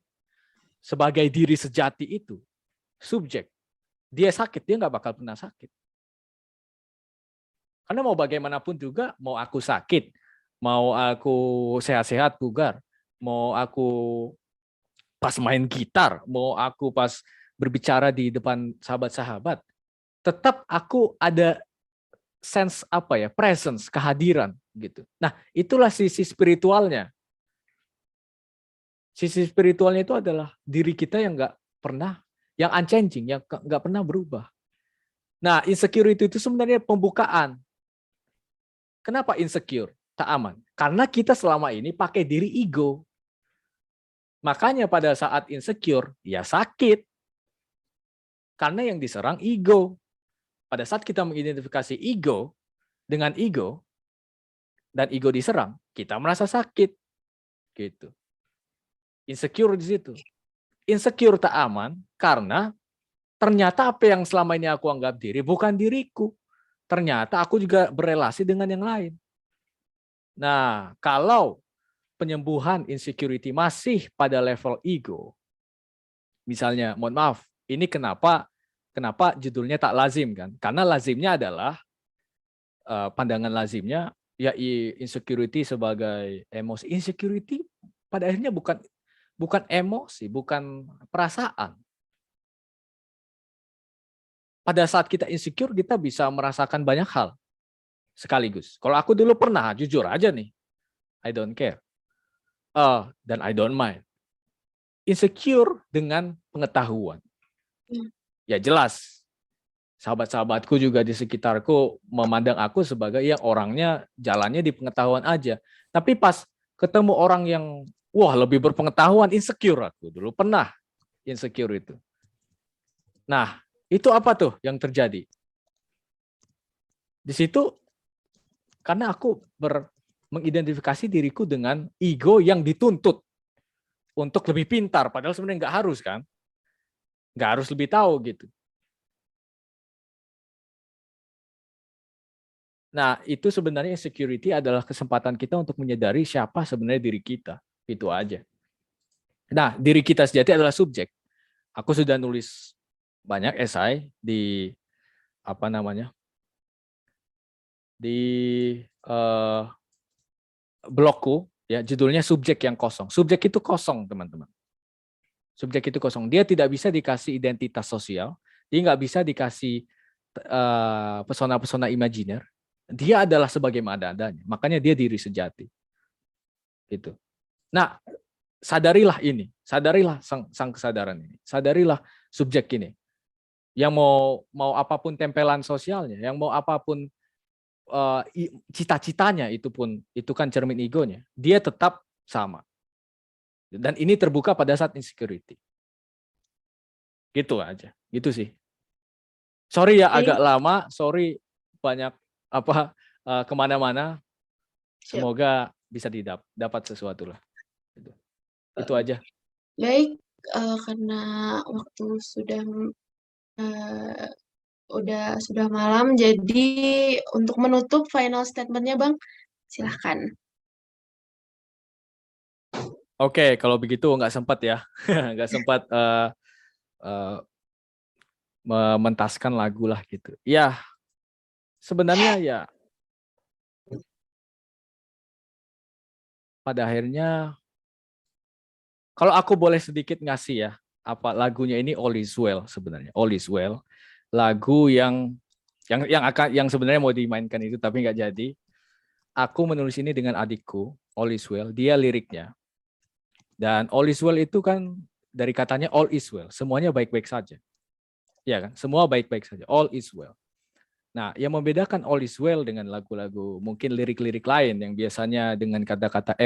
Sebagai diri sejati itu subjek. Dia sakit, dia nggak bakal pernah sakit. Karena mau bagaimanapun juga, mau aku sakit, mau aku sehat-sehat, bugar, mau aku pas main gitar, mau aku pas berbicara di depan sahabat-sahabat, tetap aku ada sense apa ya, presence, kehadiran gitu. Nah, itulah sisi spiritualnya. Sisi spiritualnya itu adalah diri kita yang nggak pernah, yang unchanging, yang nggak pernah berubah. Nah, insecurity itu sebenarnya pembukaan. Kenapa insecure? Tak aman. Karena kita selama ini pakai diri ego. Makanya pada saat insecure, ya sakit. Karena yang diserang ego. Pada saat kita mengidentifikasi ego dengan ego, dan ego diserang, kita merasa sakit. Gitu. Insecure di situ. Insecure tak aman karena ternyata apa yang selama ini aku anggap diri bukan diriku. Ternyata aku juga berelasi dengan yang lain. Nah, kalau penyembuhan insecurity masih pada level ego, misalnya, mohon maaf, ini kenapa judulnya tak lazim kan? Karena lazimnya adalah pandangan lazimnya ya insecurity sebagai emosi. Insecurity pada akhirnya bukan emosi, bukan perasaan. Pada saat kita insecure, kita bisa merasakan banyak hal sekaligus. Kalau aku dulu pernah, jujur aja nih, I don't care. Dan I don't mind. Insecure dengan pengetahuan. Ya jelas, sahabat-sahabatku juga di sekitarku memandang aku sebagai yang orangnya jalannya di pengetahuan aja. Tapi pas ketemu orang yang wah lebih berpengetahuan, insecure aku. Dulu pernah insecure itu. Nah, itu apa tuh yang terjadi? Di situ karena aku mengidentifikasi diriku dengan ego yang dituntut untuk lebih pintar, padahal sebenarnya nggak harus kan, nggak harus lebih tahu gitu. Nah itu sebenarnya insecurity adalah kesempatan kita untuk menyadari siapa sebenarnya diri kita, itu aja. Nah diri kita sejati adalah subjek. Aku sudah nulis banyak esai di apa namanya di blogku ya, judulnya subjek yang kosong. Subjek itu kosong teman-teman. Subjek itu kosong. Dia tidak bisa dikasih identitas sosial. Dia nggak bisa dikasih pesona-pesona imajiner. Dia adalah sebagaimana adanya. Makanya dia diri sejati. Gitu. Nah, sadarilah ini. Sadarilah sang kesadaran ini. Sadarilah subjek ini. Yang mau apapun tempelan sosialnya, yang mau apapun cita-citanya itu kan cermin egonya. Dia tetap sama. Dan ini terbuka pada saat insecurity. Gitu aja. Gitu sih. Sorry ya agak lama, sorry banyak kemana-mana. Semoga bisa dapat sesuatu lah. Itu aja. Baik, karena waktu sudah malam, jadi untuk menutup final statement-nya Bang, silahkan. Oke, kalau begitu nggak sempat ya, nggak sempat mementaskan lagu lah gitu. Ya, sebenarnya ya pada akhirnya kalau aku boleh sedikit ngasih ya, lagunya ini All Is Well sebenarnya. All Is Well, lagu yang sebenarnya mau dimainkan itu tapi nggak jadi. Aku menulis ini dengan adikku, All Is Well, dia liriknya. Dan All Is Well itu kan dari katanya all is well, semuanya baik-baik saja. Ya kan? Semua baik-baik saja. All is well. Nah, yang membedakan All Is Well dengan lagu-lagu mungkin lirik-lirik lain yang biasanya dengan kata-kata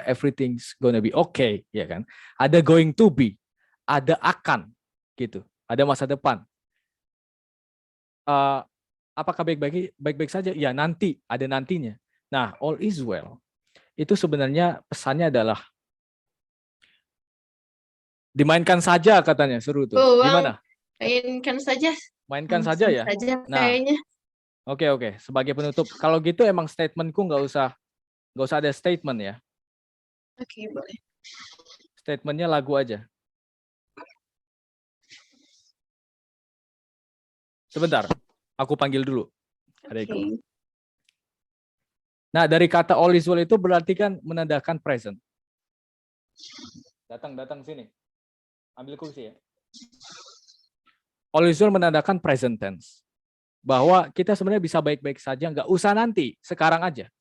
everything's gonna be okay, ya kan? Ada going to be, ada akan, gitu. Ada masa depan. Apakah baik-baik saja? Ya, nanti, ada nantinya. Nah, All Is Well itu sebenarnya pesannya adalah dimainkan saja katanya, seru tuh. Gimana? Mainkan saja. Mainkan saja ya. Nah, kayaknya. Oke. Sebagai penutup, kalau gitu emang statementku nggak usah ada statement ya. Oke, boleh. Statementnya lagu aja. Sebentar, aku panggil dulu. Okay. Nah, dari kata all is well itu berarti kan menandakan present. Datang sini. Ambil kursi ya. All is well menandakan present tense. Bahwa kita sebenarnya bisa baik-baik saja, nggak usah nanti, sekarang aja.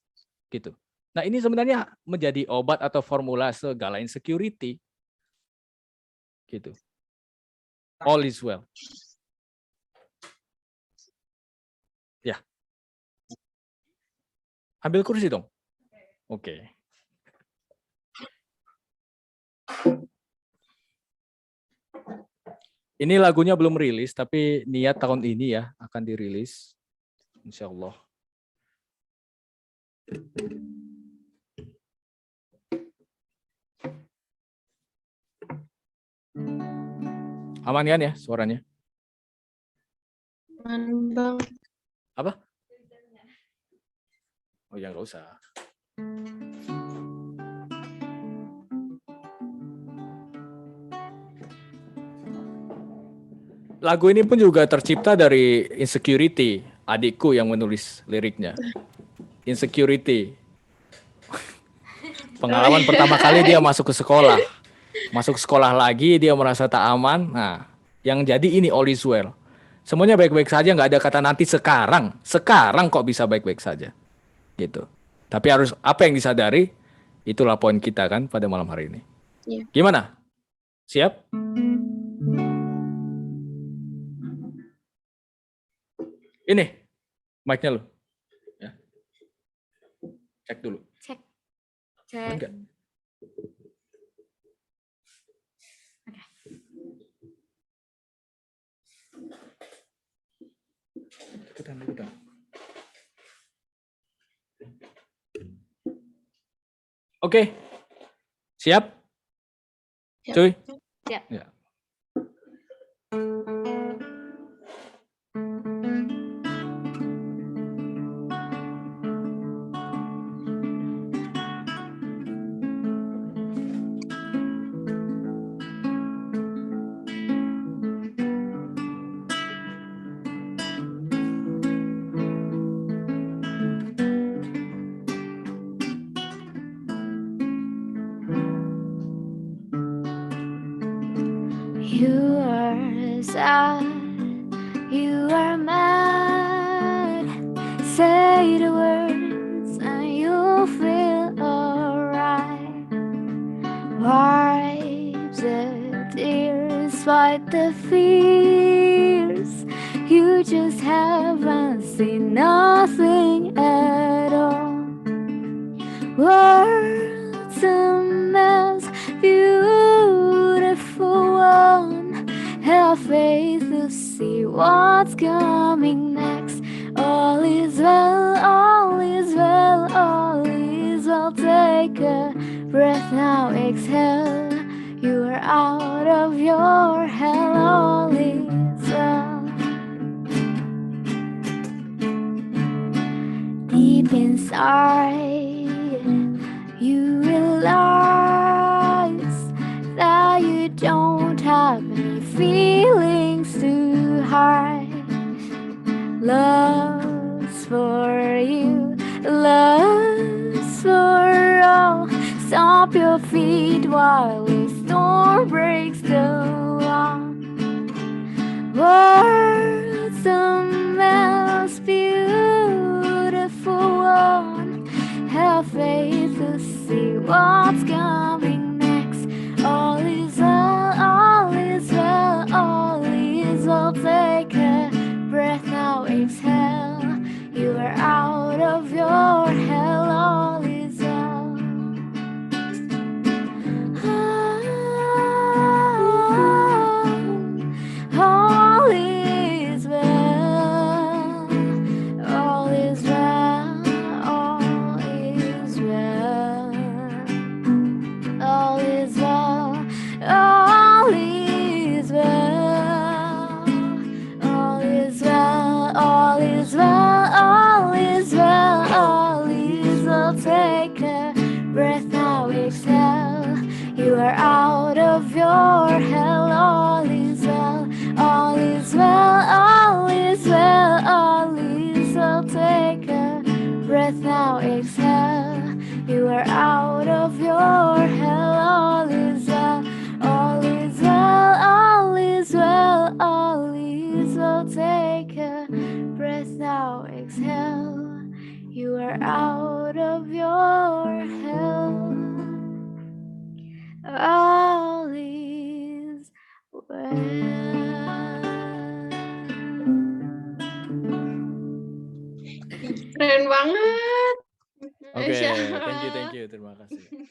Gitu. Nah, ini sebenarnya menjadi obat atau formula segala insecurity. Gitu. All is well. Ya. Ambil kursi dong. Oke. Ini lagunya belum rilis, tapi niat tahun ini ya akan dirilis. Insya Allah. Aman kan ya suaranya? Aman, Bang. Apa? Oh ya nggak usah. Lagu ini pun juga tercipta dari insecurity, adikku yang menulis liriknya. Insecurity. Pengalaman pertama kali dia masuk ke sekolah. Masuk sekolah lagi, dia merasa tak aman. Nah, yang jadi ini all is well. Semuanya baik-baik saja, nggak ada kata nanti sekarang. Sekarang kok bisa baik-baik saja. Gitu. Tapi harus apa yang disadari, itulah poin kita kan pada malam hari ini. Yeah. Gimana? Siap? Ini, mic-nya lu. Ya. Cek dulu. Cek. Enggak. Deketan. Oke. Siap? Cuy? Siap. Ya. You are sad, you are mad. Say the words and you'll feel alright. Wipe the tears, fight the fears. You just haven't seen nothing at all. World's a mess, beautiful one. Have faith to see what's coming next. All is well, all is well, all is well. Take a breath now, exhale. You are out of your hell, all is well. Deep inside, you realize that you don't have any feelings to hide. Love's for you, love's for all. Stomp your feet while the storm breaks the wall. World's a mess, beautiful one. Have faith to see what's coming next. All is well, all is well, all is well. Take a breath now, exhale. You are out of your hell, all is well. All is well, all is well, all is well, all is well, all is well, all is well, all is well, all is well, all is well. Take a breath now, exhale. You are out of your hell, all is well, all is well, all is well, all is well. Take a breath now, exhale. You are out of your hell, all is well, all is well, all is well, all is well. Take a breath now, exhale. You are out of your hell. All is well. Keren banget. Oke, Masya thank you, Allah. terima kasih.